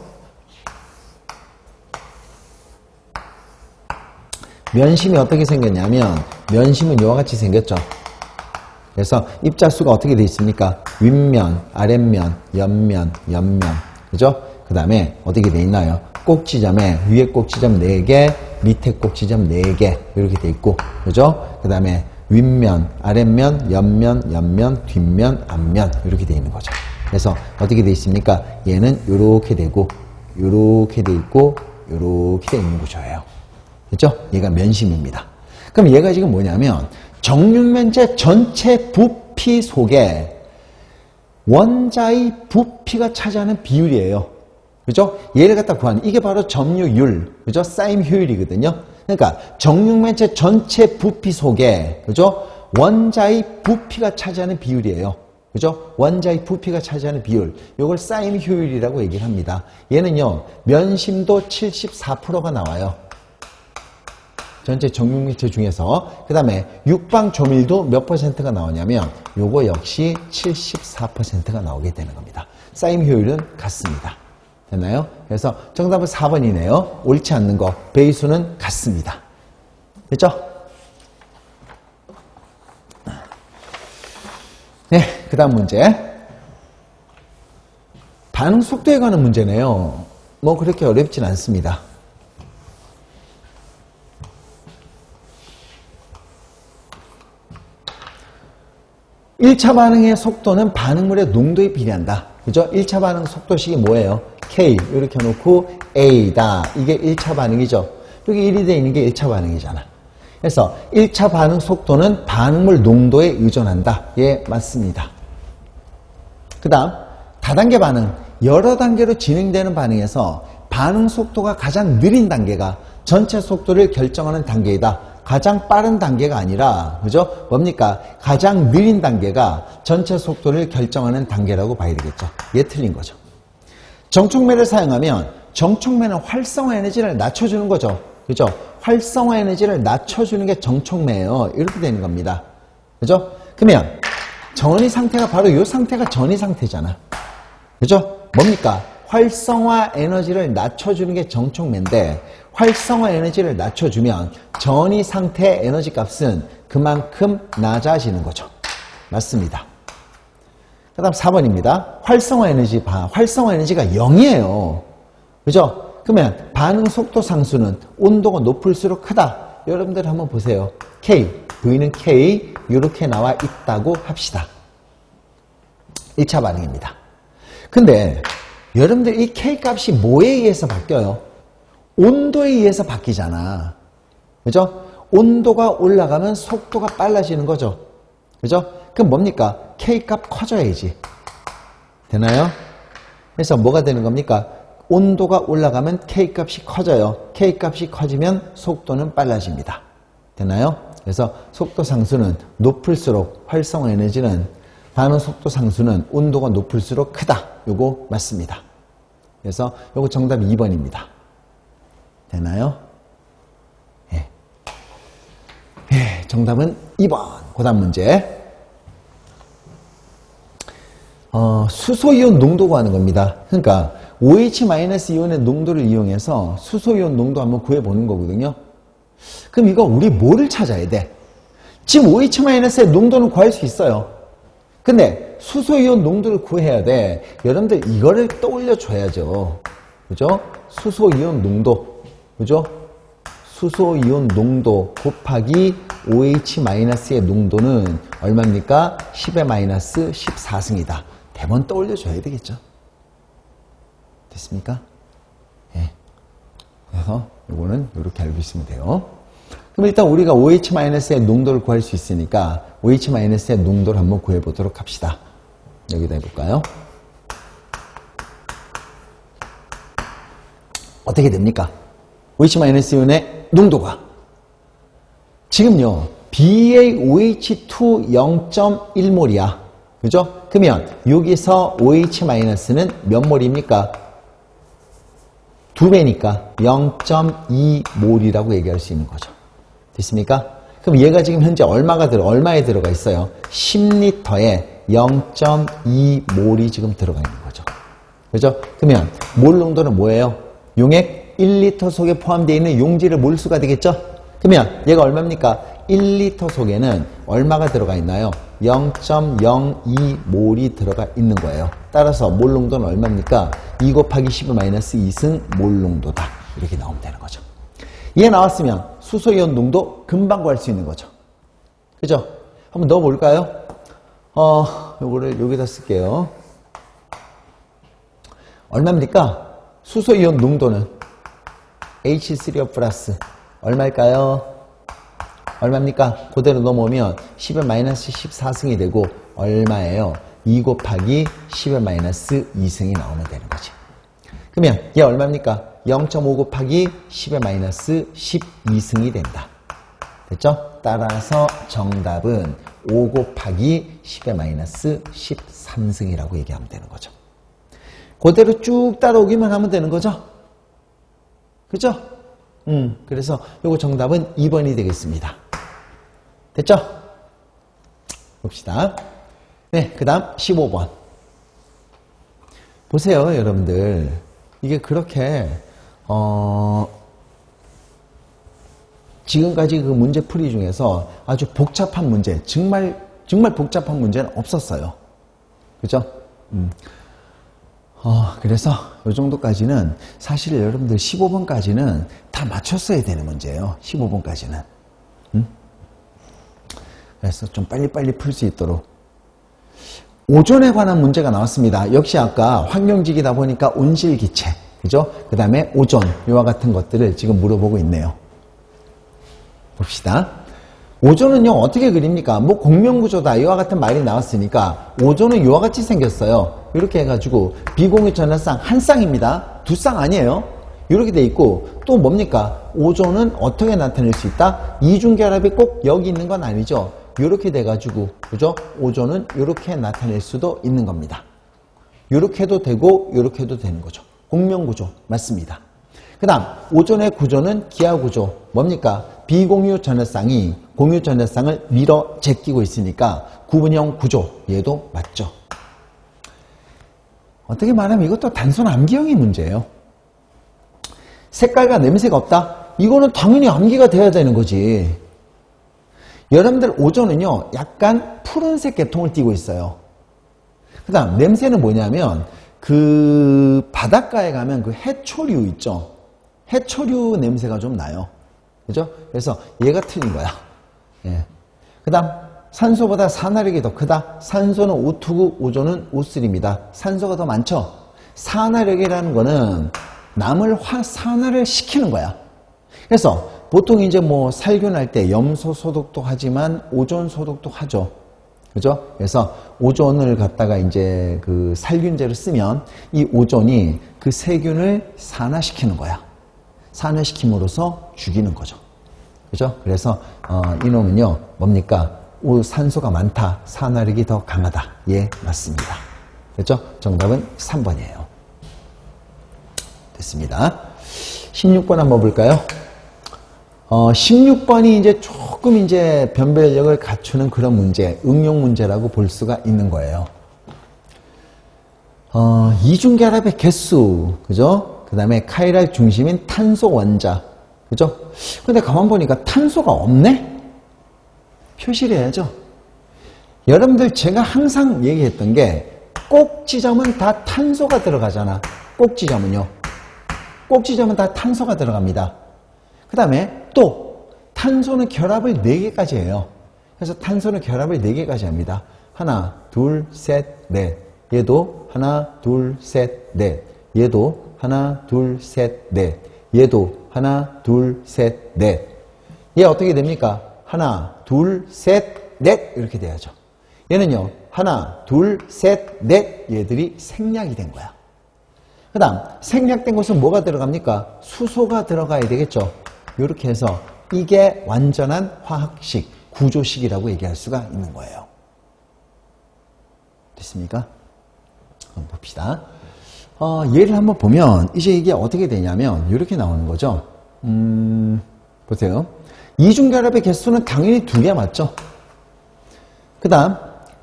면심이 어떻게 생겼냐면 면심은 이와 같이 생겼죠. 그래서 입자수가 어떻게 되어 있습니까? 윗면, 아랫면, 옆면, 옆면. 그죠? 그 다음에 어떻게 되어 있나요? 꼭지점에 위에 꼭지점 4개, 밑에 꼭지점 4개 이렇게 되어 있고, 그죠? 그 다음에 윗면, 아랫면, 옆면, 옆면, 뒷면, 앞면 이렇게 되어 있는 거죠. 그래서 어떻게 되어 있습니까? 얘는 이렇게 되고, 이렇게 되어 있고, 이렇게 되어 있는 구조예요. 그죠? 얘가 면심입니다. 그럼 얘가 지금 뭐냐면 정육면체 전체 부피 속에 원자의 부피가 차지하는 비율이에요. 그죠? 얘를 갖다 구하는, 이게 바로 점유율, 그죠? 쌓임 효율이거든요. 그러니까 정육면체 전체 부피 속에, 그죠? 원자의 부피가 차지하는 비율이에요. 그죠? 원자의 부피가 차지하는 비율, 이걸 쌓임 효율이라고 얘기를 합니다. 얘는요, 면심도 74%가 나와요. 전체 정육면체 중에서. 그 다음에 육방 조밀도 몇 %가 나오냐면 요거 역시 74%가 나오게 되는 겁니다. 쌓임 효율은 같습니다. 됐나요? 그래서 정답은 4번이네요. 옳지 않는 거. 배수는 같습니다. 됐죠? 네, 그 다음 문제. 반응 속도에 관한 문제네요. 뭐 그렇게 어렵진 않습니다. 1차 반응의 속도는 반응물의 농도에 비례한다. 그죠? 1차 반응 속도식이 뭐예요? K 이렇게 해놓고 A다. 이게 1차 반응이죠. 여기 1이 되어 있는 게 1차 반응이잖아. 그래서 1차 반응 속도는 반응물 농도에 의존한다. 예, 맞습니다. 그 다음 다단계 반응. 여러 단계로 진행되는 반응에서 반응 속도가 가장 느린 단계가 전체 속도를 결정하는 단계이다. 가장 빠른 단계가 아니라, 그죠? 뭡니까? 가장 느린 단계가 전체 속도를 결정하는 단계라고 봐야 되겠죠. 얘 틀린 거죠. 정촉매를 사용하면 정촉매는 활성화 에너지를 낮춰주는 거죠. 그죠? 활성화 에너지를 낮춰주는 게 정촉매예요. 이렇게 되는 겁니다. 그죠? 그러면 전이 상태가 바로 이 상태가 전이 상태잖아. 그죠? 뭡니까? 활성화 에너지를 낮춰주는 게 정촉매인데 활성화 에너지를 낮춰주면 전이 상태의 에너지 값은 그만큼 낮아지는 거죠. 맞습니다. 그 다음 4번입니다. 활성화 에너지 봐. 활성화 에너지가 0이에요. 그죠? 그러면 반응 속도 상수는 온도가 높을수록 크다. 여러분들 한번 보세요. K, V는 K 이렇게 나와 있다고 합시다. 1차 반응입니다. 근데 여러분들 이 K 값이 뭐에 의해서 바뀌어요? 온도에 의해서 바뀌잖아. 그죠? 온도가 올라가면 속도가 빨라지는 거죠. 그죠? 그럼 뭡니까? K 값 커져야지. 되나요? 그래서 뭐가 되는 겁니까? 온도가 올라가면 K 값이 커져요. K 값이 커지면 속도는 빨라집니다. 되나요? 그래서 속도 상수는 높을수록 활성화 에너지는 반응 속도 상수는 온도가 높을수록 크다. 요거 맞습니다. 그래서 요거 정답 2번입니다. 되나요? 예. 예, 정답은 2번. 그 다음 문제. 수소이온 농도 구하는 겁니다. 그러니까 OH-이온의 농도를 이용해서 수소이온 농도 한번 구해보는 거거든요. 그럼 이거 우리 뭐를 찾아야 돼? 지금 OH-의 농도는 구할 수 있어요. 근데 수소이온 농도를 구해야 돼. 여러분들 이거를 떠올려 줘야죠. 그죠? 수소이온 농도. 그죠? 수소이온 농도 곱하기 OH-의 농도는 얼마입니까? 10의 -14승이다. 대번 떠올려 줘야 되겠죠. 됐습니까? 예. 그래서 이거는 이렇게 알고 있으면 돼요. 그럼 일단 우리가 OH-의 농도를 구할 수 있으니까 OH-의 농도를 한번 구해보도록 합시다. 여기다 해볼까요? 어떻게 됩니까? OH-이온의 농도가 지금요 BaOH2 0.1몰이야. 그죠? 그러면 여기서 OH-는 몇 몰입니까? 2배니까 0.2몰이라고 얘기할 수 있는 거죠. 됐습니까? 그럼 얘가 지금 현재 얼마에 들어가 있어요? 10리터에 0.2몰이 지금 들어가 있는 거죠. 그죠? 그러면 몰 농도는 뭐예요? 용액 1리터 속에 포함되어 있는 용질의 몰수가 되겠죠? 그러면 얘가 얼마입니까? 1리터 속에는 얼마가 들어가 있나요? 0.02몰이 들어가 있는 거예요. 따라서 몰 농도는 얼마입니까? 2 곱하기 10의 마이너스 2승 몰 농도다. 이렇게 나오면 되는 거죠. 이게 나왔으면 수소이온 농도 금방 구할 수 있는 거죠. 그죠? 한번 넣어볼까요? 요거를 여기다 쓸게요. 얼마입니까? 수소이온 농도는 H3O 플러스 얼마일까요? 얼마입니까? 그대로 넘어오면 10의 마이너스 14승이 되고 얼마예요? 2 곱하기 10의 마이너스 2승이 나오면 되는 거지. 그러면 얘 얼마입니까? 0.5 곱하기 10의 마이너스 12승이 된다. 됐죠? 따라서 정답은 5 곱하기 10의 마이너스 13승이라고 얘기하면 되는 거죠. 그대로 쭉 따라오기만 하면 되는 거죠? 그죠? 그래서 요거 정답은 2번이 되겠습니다. 됐죠? 봅시다. 네, 그 다음 15번. 보세요, 여러분들. 이게 그렇게, 지금까지 그 문제 풀이 중에서 아주 복잡한 문제, 정말 복잡한 문제는 없었어요. 그죠? 그래서 이 정도까지는 사실 여러분들 15번까지는 다 맞췄어야 되는 문제예요. 15번까지는. 그래서 좀 빨리빨리 풀 수 있도록. 오존에 관한 문제가 나왔습니다. 역시 아까 환경직이다 보니까 온실기체, 그죠? 그 다음에 오존, 이와 같은 것들을 지금 물어보고 있네요. 봅시다. 오존은요, 어떻게 그립니까? 뭐 공명구조다, 이와 같은 말이 나왔으니까 오존은 이와 같이 생겼어요. 이렇게 해가지고 비공유 전화쌍 한 쌍입니다. 두 쌍 아니에요. 이렇게 돼 있고 또 뭡니까? 오존은 어떻게 나타낼 수 있다? 이중결합이 꼭 여기 있는 건 아니죠. 이렇게 돼가지고, 그죠? 오존은 이렇게 나타낼 수도 있는 겁니다. 이렇게 해도 되고 이렇게 해도 되는 거죠. 공명구조 맞습니다. 그 다음 오존의 구조는 기하구조. 뭡니까? 비공유 전해쌍이 공유 전해쌍을 밀어 제끼고 있으니까 구분형 구조. 얘도 맞죠. 어떻게 말하면 이것도 단순 암기형의 문제예요. 색깔과 냄새가 없다? 이거는 당연히 암기가 돼야 되는 거지. 여러분들 오존은요, 약간 푸른색 계통을 띠고 있어요. 그 다음 냄새는 뭐냐면 그 바닷가에 가면 그 해초류 있죠. 해초류 냄새가 좀 나요. 그죠? 그래서 얘가 틀린 거야. 예. 그 다음 산소보다 산화력이 더 크다. 산소는 O2고 오존은 O3입니다. 산소가 더 많죠. 산화력이라는 거는 남을 산화를 시키는 거야. 그래서 보통 이제 뭐 살균할 때 염소 소독도 하지만 오존 소독도 하죠. 그죠? 그래서 오존을 갖다가 이제 그 살균제를 쓰면 이 오존이 그 세균을 산화시키는 거야. 산화시킴으로써 죽이는 거죠. 그죠? 그래서 이놈은요, 뭡니까? 산소가 많다. 산화력이 더 강하다. 예, 맞습니다. 됐죠? 정답은 3번이에요. 됐습니다. 16번 한번 볼까요? 16번이 이제 조금 이제 변별력을 갖추는 그런 문제, 응용 문제라고 볼 수가 있는 거예요. 이중결합의 개수, 그죠? 그 다음에 카이랄 중심인 탄소 원자, 그죠? 근데 가만 보니까 탄소가 없네? 표시를 해야죠. 여러분들 제가 항상 얘기했던 게 꼭지점은 다 탄소가 들어가잖아. 꼭지점은요. 꼭지점은 다 탄소가 들어갑니다. 그 다음에 또 탄소는 결합을 4개까지 해요. 그래서 탄소는 결합을 4개까지 합니다. 하나, 둘, 셋, 넷. 얘도 하나, 둘, 셋, 넷. 얘도 하나, 둘, 셋, 넷. 얘도 하나, 둘, 셋, 넷. 얘 어떻게 됩니까? 하나, 둘, 셋, 넷 이렇게 돼야죠. 얘는요. 하나, 둘, 셋, 넷 얘들이 생략이 된 거야. 그 다음 생략된 것은 뭐가 들어갑니까? 수소가 들어가야 되겠죠. 이렇게 해서 이게 완전한 화학식, 구조식이라고 얘기할 수가 있는 거예요. 됐습니까? 한번 봅시다. 얘를 한번 보면 이제 이게 어떻게 되냐면 이렇게 나오는 거죠. 보세요. 이중결합의 개수는 당연히 2개 맞죠? 그 다음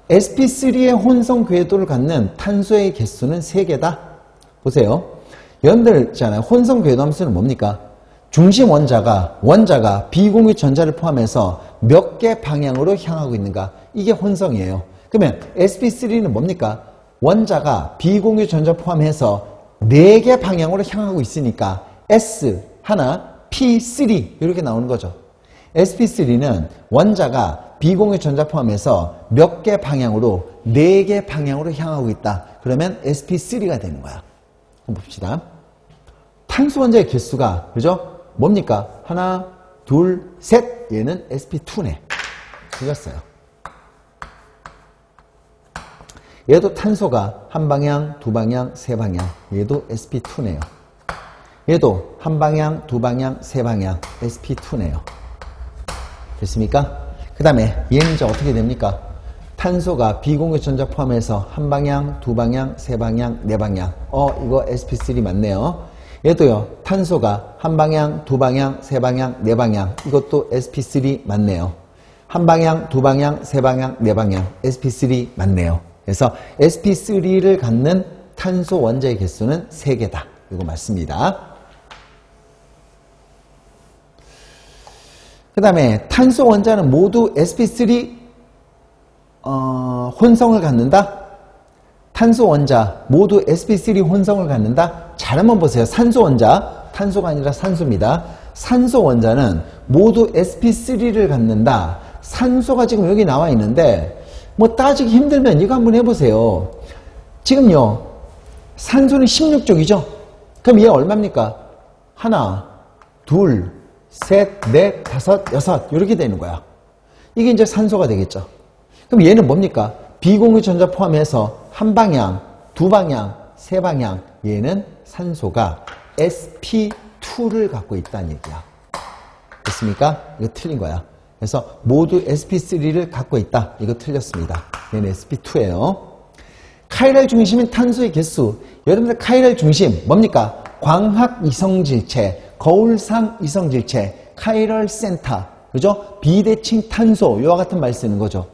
sp3의 혼성 궤도를 갖는 탄소의 개수는 3개다. 보세요. 여러분들 있잖아요. 혼성 궤도 함수는 뭡니까? 중심 원자가 비공유 전자를 포함해서 몇 개 방향으로 향하고 있는가? 이게 혼성이에요. 그러면 sp3는 뭡니까? 원자가 비공유 전자 포함해서 4개 방향으로 향하고 있으니까 S 하나, P3 이렇게 나오는 거죠. sp3는 원자가 비공유 전자 포함해서 몇 개 방향으로 4개 방향으로 향하고 있다. 그러면 sp3가 되는 거야. 한번 봅시다. 탄소 원자의 개수가 그죠? 뭡니까? 하나, 둘, 셋. 얘는 sp2네. 틀렸어요. 얘도 탄소가 한 방향, 두 방향, 세 방향. 얘도 sp2네요. 얘도 한 방향, 두 방향, 세 방향. sp2네요. 됐습니까? 그 다음에 얘는 이제 어떻게 됩니까? 탄소가 비공유 전자 포함해서 한 방향, 두 방향, 세 방향, 네 방향. 이거 sp3 맞네요. 얘도요. 탄소가 한 방향, 두 방향, 세 방향, 네 방향. 이것도 sp3 맞네요. 한 방향, 두 방향, 세 방향, 네 방향. sp3 맞네요. 그래서 sp3를 갖는 탄소 원자의 개수는 3개다. 이거 맞습니다. 그 다음에 탄소 원자는 모두 sp3 혼성을 갖는다? 탄소 원자 모두 sp3 혼성을 갖는다? 잘 한번 보세요. 산소 원자, 탄소가 아니라 산소입니다. 산소 원자는 모두 sp3를 갖는다. 산소가 지금 여기 나와 있는데 뭐 따지기 힘들면 이거 한번 해보세요. 지금요 산소는 16족이죠. 그럼 얘 얼마입니까? 하나, 둘, 셋, 넷, 다섯, 여섯 이렇게 되는 거야. 이게 이제 산소가 되겠죠. 그럼 얘는 뭡니까? 비공유 전자 포함해서 한 방향, 두 방향, 세 방향. 얘는 산소가 sp2를 갖고 있다는 얘기야. 됐습니까? 이거 틀린 거야. 그래서 모두 sp3를 갖고 있다. 이거 틀렸습니다. 얘는 sp2예요. 카이랄 중심인 탄소의 개수. 여러분들 카이랄 중심 뭡니까? 광학 이성질체, 거울상 이성질체, 카이럴 센터, 그죠? 비대칭 탄소, 이와 같은 말 쓰는 거죠.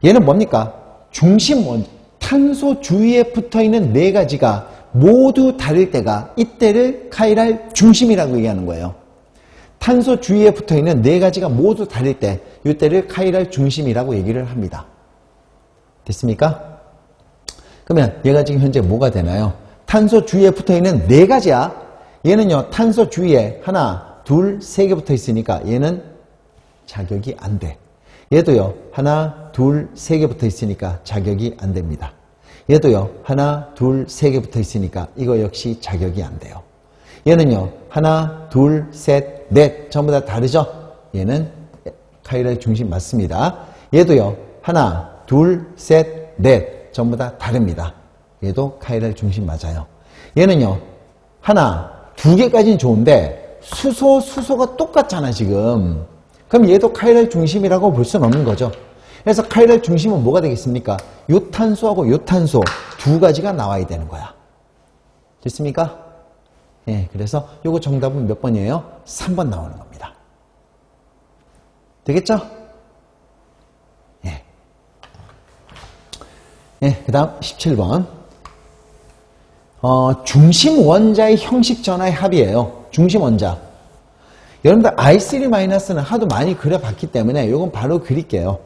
얘는 뭡니까? 중심 탄소 주위에 붙어 있는 4가지가 모두 다를 때가 이때를 카이랄 중심이라고 얘기하는 거예요. 탄소 주위에 붙어 있는 4가지가 모두 다를 때 이때를 카이랄 중심이라고 얘기를 합니다. 됐습니까? 그러면 얘가 지금 현재 뭐가 되나요? 탄소 주위에 붙어 있는 4가지야. 얘는요, 탄소 주위에 하나, 둘, 3개 붙어 있으니까 얘는 자격이 안 돼. 얘도요, 하나, 둘, 3개 붙어 있으니까 자격이 안 됩니다. 얘도요, 하나, 둘, 3개 붙어 있으니까 이거 역시 자격이 안 돼요. 얘는요, 하나, 둘, 셋, 넷, 전부 다 다르죠? 얘는 카이랄 중심 맞습니다. 얘도요, 하나, 둘, 셋, 넷, 전부 다 다릅니다. 얘도 카이랄 중심 맞아요. 얘는요, 하나, 2개까지는 좋은데 수소가 똑같잖아 지금. 그럼 얘도 카이랄 중심이라고 볼 수는 없는 거죠. 그래서 카이랄 중심은 뭐가 되겠습니까? 요 탄소하고 요 탄소 2가지가 나와야 되는 거야. 됐습니까? 예, 그래서 요거 정답은 몇 번이에요? 3번 나오는 겁니다. 되겠죠? 예. 예, 그 다음 17번. 중심 원자의 형식 전화의 합이에요. 중심 원자. 여러분들 I3-는 하도 많이 그려봤기 때문에 이건 바로 그릴게요.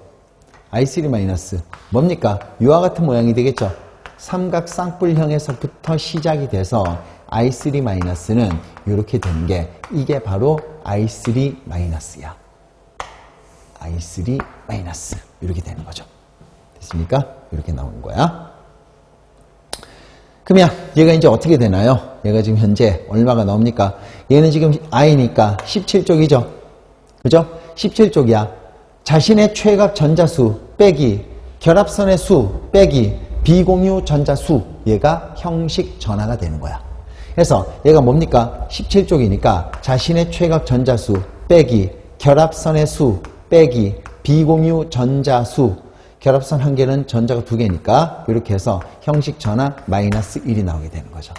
I3- 뭡니까? 이와 같은 모양이 되겠죠. 삼각 쌍뿔형에서부터 시작이 돼서 I3-는 이렇게 되는 게 이게 바로 I3-야. I3- 이렇게 되는 거죠. 됐습니까? 이렇게 나오는 거야. 그러면 얘가 이제 어떻게 되나요? 얘가 지금 현재 얼마가 나옵니까? 얘는 지금 I니까 17쪽이죠. 그죠? 17쪽이야. 자신의 최각 전자수 빼기 결합선의 수 빼기 비공유 전자수, 얘가 형식 전화가 되는 거야. 그래서 얘가 뭡니까? 17쪽이니까 자신의 최각 전자수 빼기 결합선의 수 빼기 비공유 전자수, 결합선 한 개는 전자가 2개니까 이렇게 해서 형식 전화 -1이 나오게 되는 거죠.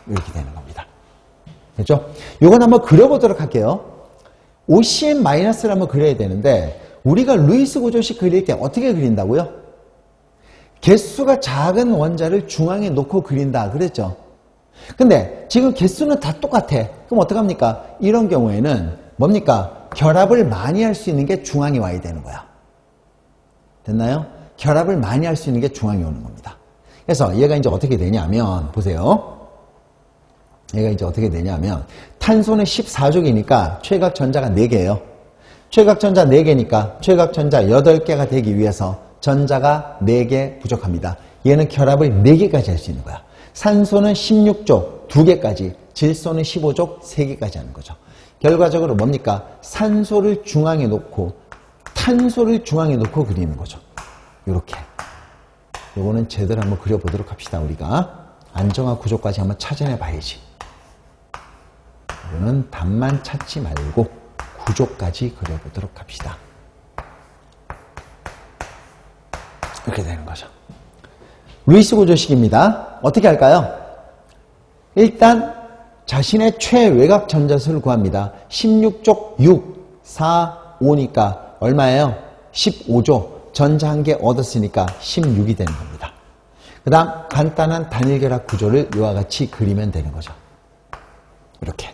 이렇게 되는 겁니다. 됐죠? 요건 한번 그려보도록 할게요. OCN-를 한번 그려야 되는데 우리가 루이스 구조식 그릴 때 어떻게 그린다고요? 개수가 작은 원자를 중앙에 놓고 그린다 그랬죠. 근데 지금 개수는 다 똑같아. 그럼 어떡합니까? 이런 경우에는 뭡니까? 결합을 많이 할 수 있는 게 중앙에 와야 되는 거야. 됐나요? 결합을 많이 할 수 있는 게 중앙에 오는 겁니다. 그래서 얘가 이제 어떻게 되냐면, 보세요. 얘가 이제 어떻게 되냐면, 탄소는 14족이니까 최각전자가 4개예요. 최각전자 4개니까 최각전자 8개가 되기 위해서 전자가 4개 부족합니다. 얘는 결합을 4개까지 할 수 있는 거야. 산소는 16족 2개까지, 질소는 15족 3개까지 하는 거죠. 결과적으로 뭡니까? 산소를 중앙에 놓고 탄소를 중앙에 놓고 그리는 거죠. 요렇게. 요거는 제대로 한번 그려보도록 합시다. 우리가 안정화 구조까지 한번 찾아내 봐야지. 이거는 답만 찾지 말고 구조까지 그려보도록 합시다. 이렇게 되는 거죠. 루이스 구조식입니다. 어떻게 할까요? 일단 자신의 최외곽 전자수를 구합니다. 16족 6, 4, 5니까 얼마예요? 15조. 전자 한 개 얻었으니까 16이 되는 겁니다. 그 다음 간단한 단일결합 구조를 이와 같이 그리면 되는 거죠. 이렇게.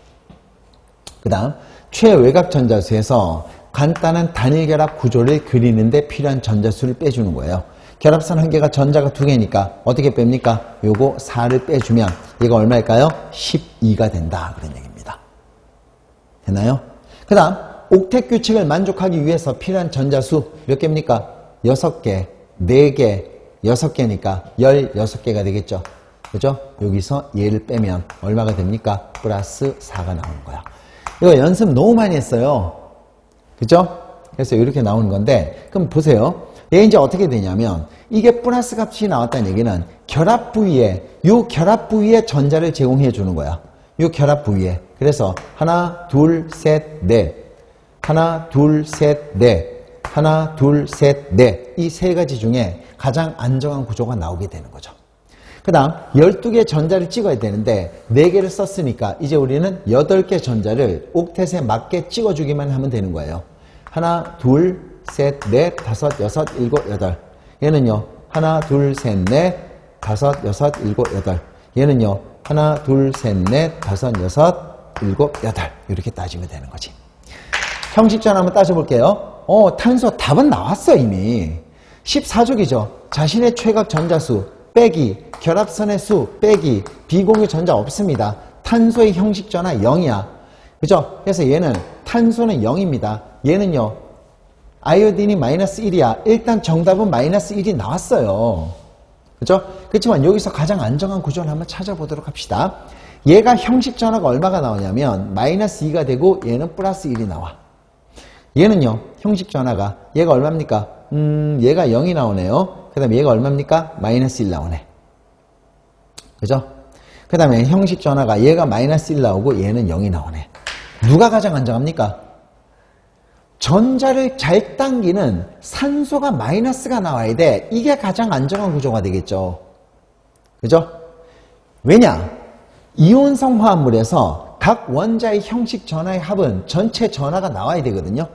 그 다음 최외곽 전자수에서 간단한 단일결합 구조를 그리는데 필요한 전자수를 빼주는 거예요. 결합선 한 개가 전자가 2개니까 어떻게 뺍니까? 요거 4를 빼주면 얘가 얼마일까요? 12가 된다. 그런 얘기입니다. 되나요? 그 다음 옥텟 규칙을 만족하기 위해서 필요한 전자수 몇 개입니까? 6개, 4개, 6개니까 16개가 되겠죠. 그죠? 여기서 얘를 빼면 얼마가 됩니까? 플러스 4가 나오는 거야. 이거 연습 너무 많이 했어요. 그죠? 그래서 이렇게 나오는 건데, 그럼 보세요. 얘 이제 어떻게 되냐면, 이게 플러스 값이 나왔다는 얘기는 결합 부위에, 요 결합 부위에 전자를 제공해 주는 거야. 요 결합 부위에. 그래서 하나, 둘, 셋, 넷. 하나, 둘, 셋, 넷. 하나, 둘, 셋, 넷. 이 세 가지 중에 가장 안정한 구조가 나오게 되는 거죠. 그 다음 12개 전자를 찍어야 되는데 4개를 썼으니까 이제 우리는 8개 전자를 옥텟에 맞게 찍어주기만 하면 되는 거예요. 하나, 둘, 셋, 넷, 다섯, 여섯, 일곱, 여덟. 얘는요. 하나, 둘, 셋, 넷, 다섯, 여섯, 일곱, 여덟. 얘는요. 하나, 둘, 셋, 넷, 다섯, 여섯, 일곱, 여덟. 이렇게 따지면 되는 거지. 형식전 한번 따져볼게요. 탄소 답은 나왔어 이미. 14족이죠. 자신의 최각 전자수 빼기, 결합선의 수 빼기, 비공유 전자 없습니다. 탄소의 형식 전화 0이야. 그죠? 그래서 얘는 탄소는 0입니다. 얘는요. 아이오딘이 마이너스 1이야. 일단 정답은 마이너스 1이 나왔어요. 그죠? 그렇지만 여기서 가장 안정한 구조를 한번 찾아보도록 합시다. 얘가 형식 전화가 얼마가 나오냐면 마이너스 2가 되고 얘는 플러스 1이 나와. 얘는요. 형식 전화가 얘가 얼마입니까? 얘가 0이 나오네요. 그 다음에 얘가 얼마입니까? 마이너스 1 나오네. 그죠? 그 다음에 형식 전화가 얘가 마이너스 1 나오고 얘는 0이 나오네. 누가 가장 안정합니까? 전자를 잘 당기는 산소가 마이너스가 나와야 돼. 이게 가장 안정한 구조가 되겠죠. 그죠? 왜냐? 이온성 화합물에서 각 원자의 형식 전하의 합은 전체 전하가 나와야 되거든요.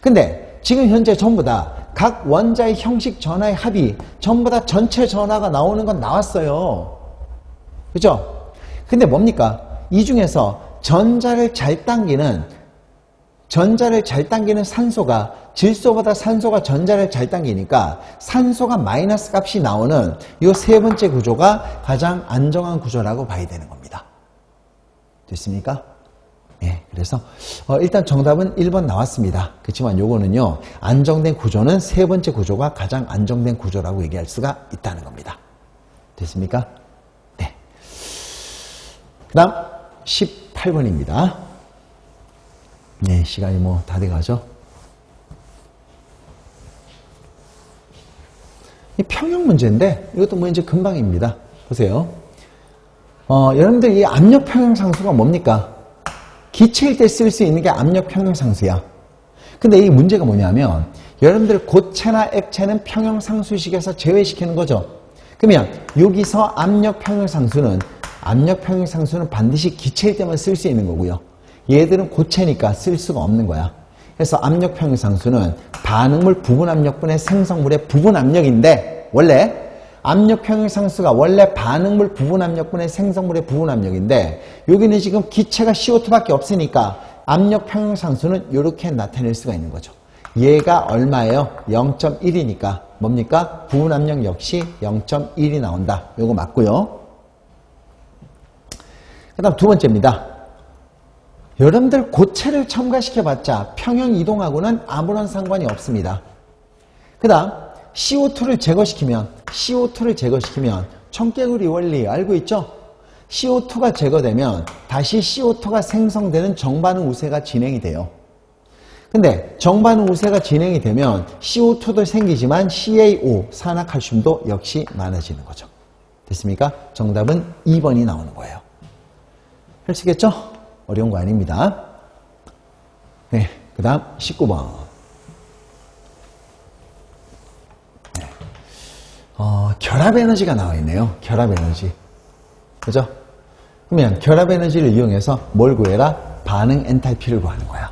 근데 지금 현재 전부 다 각 원자의 형식 전하의 합이 전부 다 전체 전하가 나오는 건 나왔어요. 그죠? 근데 뭡니까? 이 중에서 전자를 잘 당기는 산소가 질소보다 산소가 전자를 잘 당기니까 산소가 마이너스 값이 나오는 이 세 번째 구조가 가장 안정한 구조라고 봐야 되는 겁니다. 됐습니까? 네, 그래서 일단 정답은 1번 나왔습니다. 그렇지만 요거는요. 안정된 구조는 세 번째 구조가 가장 안정된 구조라고 얘기할 수가 있다는 겁니다. 됐습니까? 네. 그 다음 18번입니다. 네, 시간이 뭐 다 돼가죠. 이 평형 문제인데 이것도 뭐 이제 금방입니다. 보세요. 여러분들 이 압력 평형상수가 뭡니까? 기체일 때 쓸 수 있는 게 압력 평형상수야. 근데 이 문제가 뭐냐면 여러분들 고체나 액체는 평형상수식에서 제외시키는 거죠. 그러면 여기서 압력 평형상수는 반드시 기체일 때만 쓸 수 있는 거고요. 얘들은 고체니까 쓸 수가 없는 거야. 그래서 압력 평형상수는 반응물 부분 압력분의 생성물의 부분 압력인데 원래 압력 평형상수가 원래 반응물 부분압력분의 생성물의 부분압력인데 여기는 지금 기체가 CO2밖에 없으니까 압력 평형상수는 이렇게 나타낼 수가 있는 거죠. 얘가 얼마예요? 0.1이니까 뭡니까? 부분압력 역시 0.1이 나온다. 요거 맞고요. 그 다음 두 번째입니다. 여러분들 고체를 첨가시켜봤자 평형 이동하고는 아무런 상관이 없습니다. 그 다음 CO2를 제거시키면 청개구리 원리 알고 있죠? CO2가 제거되면 다시 CO2가 생성되는 정반응 우세가 진행이 돼요. 근데 정반응 우세가 진행이 되면 CO2도 생기지만 CaO, 산화칼슘도 역시 많아지는 거죠. 됐습니까? 정답은 2번이 나오는 거예요. 할 수 있겠죠? 어려운 거 아닙니다. 네, 그 다음 19번. 네. 결합에너지가 나와 있네요. 결합에너지. 그죠? 그러면 결합에너지를 이용해서 뭘 구해라? 반응 엔탈피를 구하는 거야.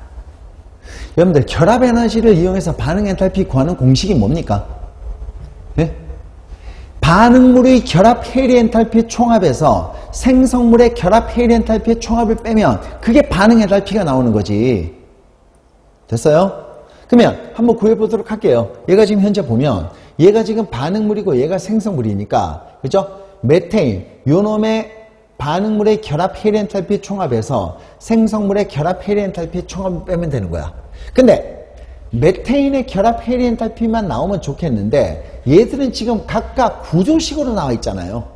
여러분들 결합에너지를 이용해서 반응 엔탈피 구하는 공식이 뭡니까? 네? 반응물의 결합 해리 엔탈피 총합에서 생성물의 결합 해리 엔탈피의 총합을 빼면 그게 반응 엔탈피가 나오는 거지. 됐어요? 그러면 한번 구해보도록 할게요. 얘가 지금 현재 보면 얘가 지금 반응물이고 얘가 생성물이니까 그죠? 메테인 요 놈의 반응물의 결합 해리 엔탈피 총합에서 생성물의 결합 해리 엔탈피 총합을 빼면 되는 거야. 근데 메테인의 결합 해리 엔탈피만 나오면 좋겠는데 얘들은 지금 각각 구조식으로 나와 있잖아요.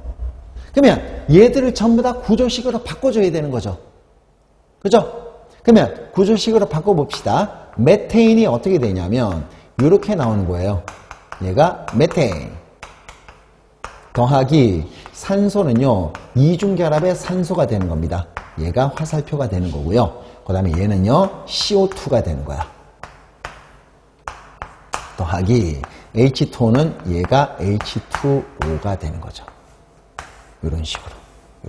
그러면 얘들을 전부 다 구조식으로 바꿔줘야 되는 거죠. 그죠? 그러면 구조식으로 바꿔봅시다. 메테인이 어떻게 되냐면 이렇게 나오는 거예요. 얘가 메테인 더하기 산소는요 이중결합의 산소가 되는 겁니다. 얘가 화살표가 되는 거고요. 그 다음에 얘는요 CO2가 되는 거야. 더하기 H2O는 얘가 H2O가 되는 거죠. 이런 식으로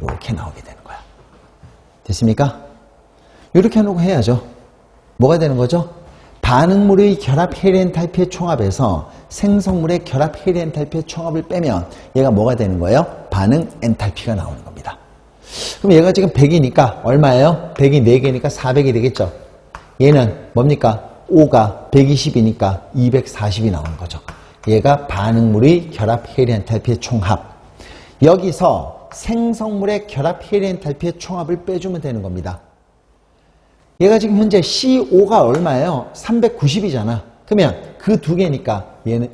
이렇게 나오게 되는 거야. 됐습니까? 이렇게 해놓고 해야죠. 뭐가 되는 거죠? 반응물의 결합 해리 엔탈피의 총합에서 생성물의 결합 해리 엔탈피의 총합을 빼면 얘가 뭐가 되는 거예요? 반응 엔탈피가 나오는 겁니다. 그럼 얘가 지금 100이니까 얼마예요? 100이 4개니까 400이 되겠죠? 얘는 뭡니까? 5가 120이니까 240이 나오는 거죠. 얘가 반응물의 결합 해리 엔탈피의 총합. 여기서 생성물의 결합 해리 엔탈피의 총합을 빼주면 되는 겁니다. 얘가 지금 현재 CO5가 얼마예요? 390이잖아. 그러면 그 두 개니까 얘는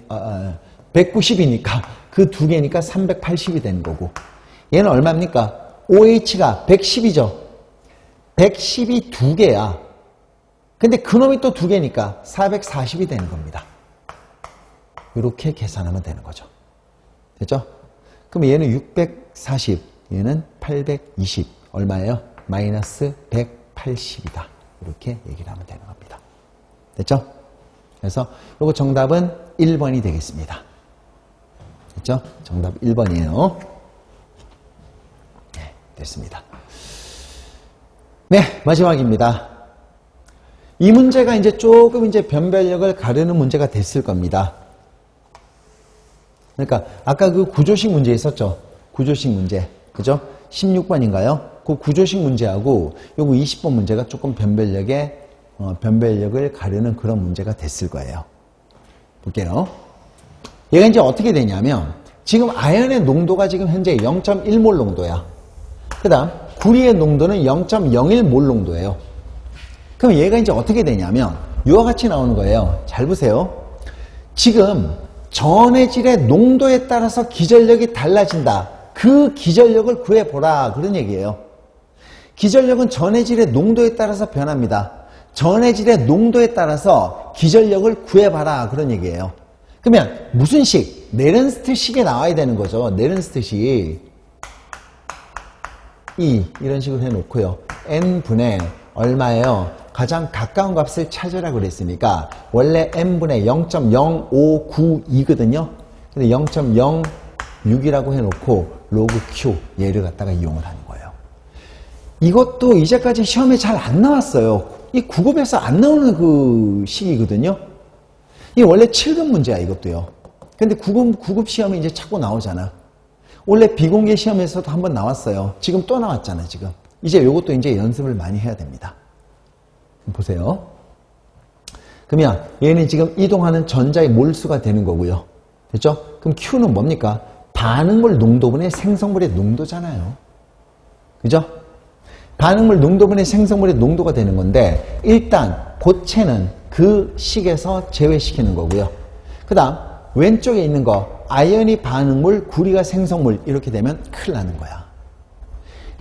190이니까 그 두 개니까 380이 되는 거고 얘는 얼마입니까? OH가 110이죠. 110이 두 개야. 근데 그놈이 또 두 개니까 440이 되는 겁니다. 이렇게 계산하면 되는 거죠. 됐죠? 그럼 얘는 640, 얘는 820. 얼마예요? 마이너스 180이다. 이렇게 얘기를 하면 되는 겁니다. 됐죠? 그래서 요거 정답은 1번이 되겠습니다. 됐죠? 정답 1번이에요. 네, 됐습니다. 네, 마지막입니다. 이 문제가 이제 조금 이제 변별력을 가르는 문제가 됐을 겁니다. 그러니까 아까 그 구조식 문제 있었죠? 구조식 문제. 그죠? 16번인가요? 그 구조식 문제하고 요거 20번 문제가 조금 변별력을 가르는 그런 문제가 됐을 거예요. 볼게요. 얘가 이제 어떻게 되냐면 지금 아연의 농도가 지금 현재 0.1몰 농도야. 그 다음 구리의 농도는 0.01몰 농도예요. 그럼 얘가 이제 어떻게 되냐면 이와 같이 나오는 거예요. 잘 보세요. 지금 전해질의 농도에 따라서 기전력이 달라진다. 그 기전력을 구해보라. 그런 얘기예요. 기전력은 전해질의 농도에 따라서 변합니다. 전해질의 농도에 따라서 기전력을 구해봐라. 그런 얘기예요. 그러면 무슨 식? 네른스트 식에 나와야 되는 거죠. 네른스트 식. 이런 식으로 해놓고요. n분의 얼마예요? 가장 가까운 값을 찾으라고 그랬으니까 원래 n분의 0.0592거든요. 근데 0.06이라고 해놓고 로그 Q 얘를 갖다가 이용을 하는 거예요. 이것도 이제까지 시험에 잘 안 나왔어요. 이 국어에서 안 나오는 그 식이거든요. 이게 원래 7급 문제야 이것도요. 근데 구급 시험이 이제 자꾸 나오잖아. 원래 비공개 시험에서도 한번 나왔어요. 지금 또 나왔잖아, 지금. 이제 요것도 이제 연습을 많이 해야 됩니다. 보세요. 그러면 얘는 지금 이동하는 전자의 몰수가 되는 거고요. 됐죠? 그럼 Q는 뭡니까? 반응물 농도분의 생성물의 농도잖아요. 그죠? 반응물 농도분의 생성물의 농도가 되는 건데 일단 고체는 그 식에서 제외시키는 거고요. 그 다음 왼쪽에 있는 거 아연이 반응물, 구리가 생성물 이렇게 되면 큰일 나는 거야.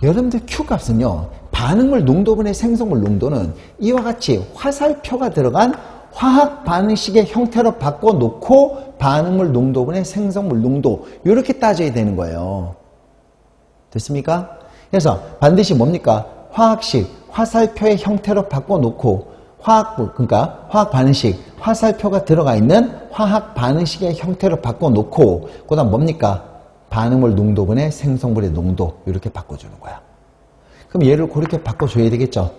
여러분들 Q값은요. 반응물 농도분의 생성물 농도는 이와 같이 화살표가 들어간 화학 반응식의 형태로 바꿔놓고 반응물 농도분의 생성물 농도 이렇게 따져야 되는 거예요. 됐습니까? 그래서 반드시 뭡니까? 화학식, 화살표의 형태로 바꿔놓고 그러니까 화학 반응식, 화살표가 들어가 있는 화학 반응식의 형태로 바꿔놓고 그 다음 뭡니까? 반응물 농도분의 생성물의 농도 이렇게 바꿔주는 거야. 그럼 얘를 그렇게 바꿔줘야 되겠죠?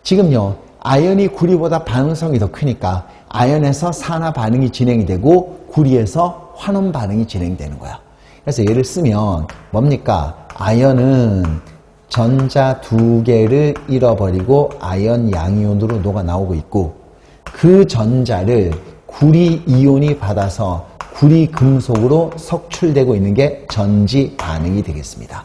지금요. 아연이 구리보다 반응성이 더 크니까 아연에서 산화 반응이 진행이 되고 구리에서 환원 반응이 진행되는 거야. 그래서 얘를 쓰면 뭡니까? 아연은 전자 2개를 잃어버리고 아연 양이온으로 녹아 나오고 있고 그 전자를 구리 이온이 받아서 구리 금속으로 석출되고 있는 게 전지 반응이 되겠습니다.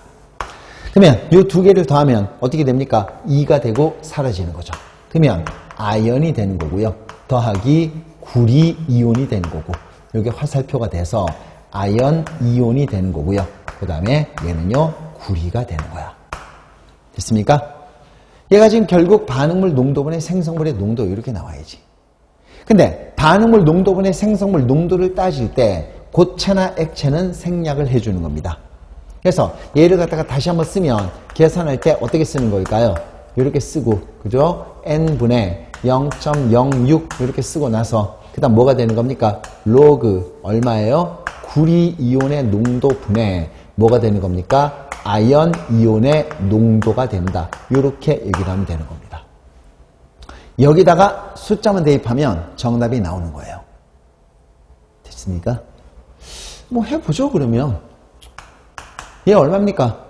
그러면 이 2개를 더하면 어떻게 됩니까? 2가 되고 사라지는 거죠. 그러면 아연이 되는 거고요. 더하기 구리 이온이 되는 거고 이게 화살표가 돼서 아연 이온이 되는 거고요. 그 다음에 얘는요 구리가 되는 거야. 됐습니까? 얘가 지금 결국 반응물 농도분의 생성물의 농도 이렇게 나와야지. 근데 반응물 농도분의 생성물 농도를 따질 때 고체나 액체는 생략을 해주는 겁니다. 그래서 얘를 갖다가 다시 한번 쓰면 계산할 때 어떻게 쓰는 걸까요? 이렇게 쓰고 그죠? n분의 0.06 이렇게 쓰고 나서 그 다음 뭐가 되는 겁니까? 로그 얼마예요? 구리 이온의 농도 분의 뭐가 되는 겁니까? 아연 이온의 농도가 된다. 이렇게 얘기를 하면 되는 겁니다. 여기다가 숫자만 대입하면 정답이 나오는 거예요. 됐습니까? 뭐 해보죠 그러면. 얘 얼마입니까?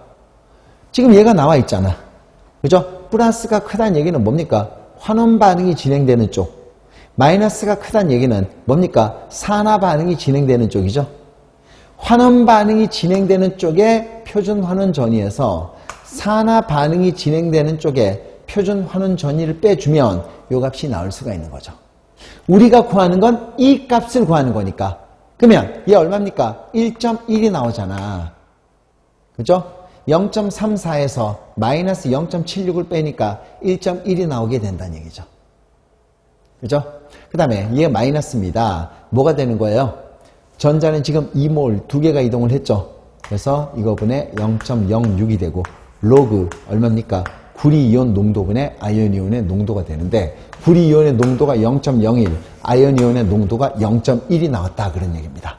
지금 얘가 나와 있잖아. 그죠? 플러스가 크다는 얘기는 뭡니까? 환원 반응이 진행되는 쪽. 마이너스가 크다는 얘기는 뭡니까? 산화 반응이 진행되는 쪽이죠. 환원 반응이 진행되는 쪽에 표준 환원 전위에서 산화 반응이 진행되는 쪽에 표준 환원 전위를 빼주면 이 값이 나올 수가 있는 거죠. 우리가 구하는 건 이 값을 구하는 거니까. 그러면 얘 얼마입니까? 1.1이 나오잖아. 그죠? 0.34에서 마이너스 0.76을 빼니까 1.1이 나오게 된다는 얘기죠. 그죠? 그 다음에 얘 마이너스입니다. 뭐가 되는 거예요? 전자는 지금 2몰 2개가 이동을 했죠. 그래서 이거분의 0.06이 되고 로그 얼마입니까? 구리이온 농도분의 아연이온의 농도가 되는데 구리이온의 농도가 0.01, 아연이온의 농도가 0.1이 나왔다 그런 얘기입니다.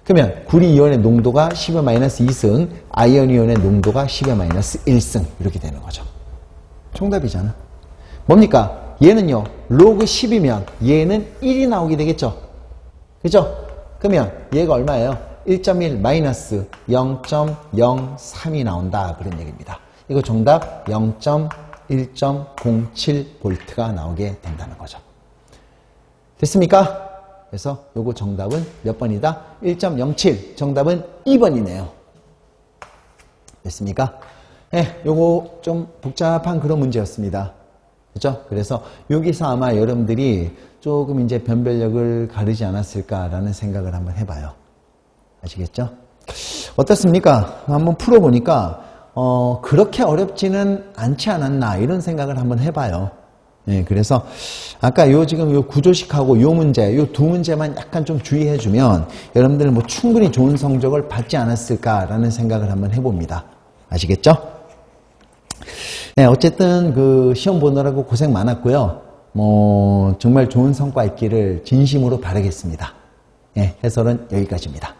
그러면 구리이온의 농도가 10-2승, 아연이온의 농도가 10-1승 이렇게 되는 거죠. 정답이잖아. 뭡니까? 얘는요. 로그 10이면 얘는 1이 나오게 되겠죠. 그죠? 그러면 얘가 얼마예요? 1.1 마이너스 0.03이 나온다 그런 얘기입니다. 이거 정답 0.1.07V가 나오게 된다는 거죠. 됐습니까? 그래서 요거 정답은 몇 번이다? 1.07 정답은 2번이네요. 됐습니까? 네, 요거 좀 복잡한 그런 문제였습니다. 그죠? 그래서 여기서 아마 여러분들이 조금 이제 변별력을 가르지 않았을까라는 생각을 한번 해봐요. 아시겠죠? 어떻습니까? 한번 풀어보니까 그렇게 어렵지는 않지 않았나 이런 생각을 한번 해봐요. 네, 그래서 아까 지금 요 구조식하고 요 문제, 요 두 문제만 약간 좀 주의해주면 여러분들은 뭐 충분히 좋은 성적을 받지 않았을까라는 생각을 한번 해봅니다. 아시겠죠? 네, 어쨌든 그 시험 보느라고 고생 많았고요. 정말 좋은 성과 있기를 진심으로 바라겠습니다. 네, 해설은 여기까지입니다.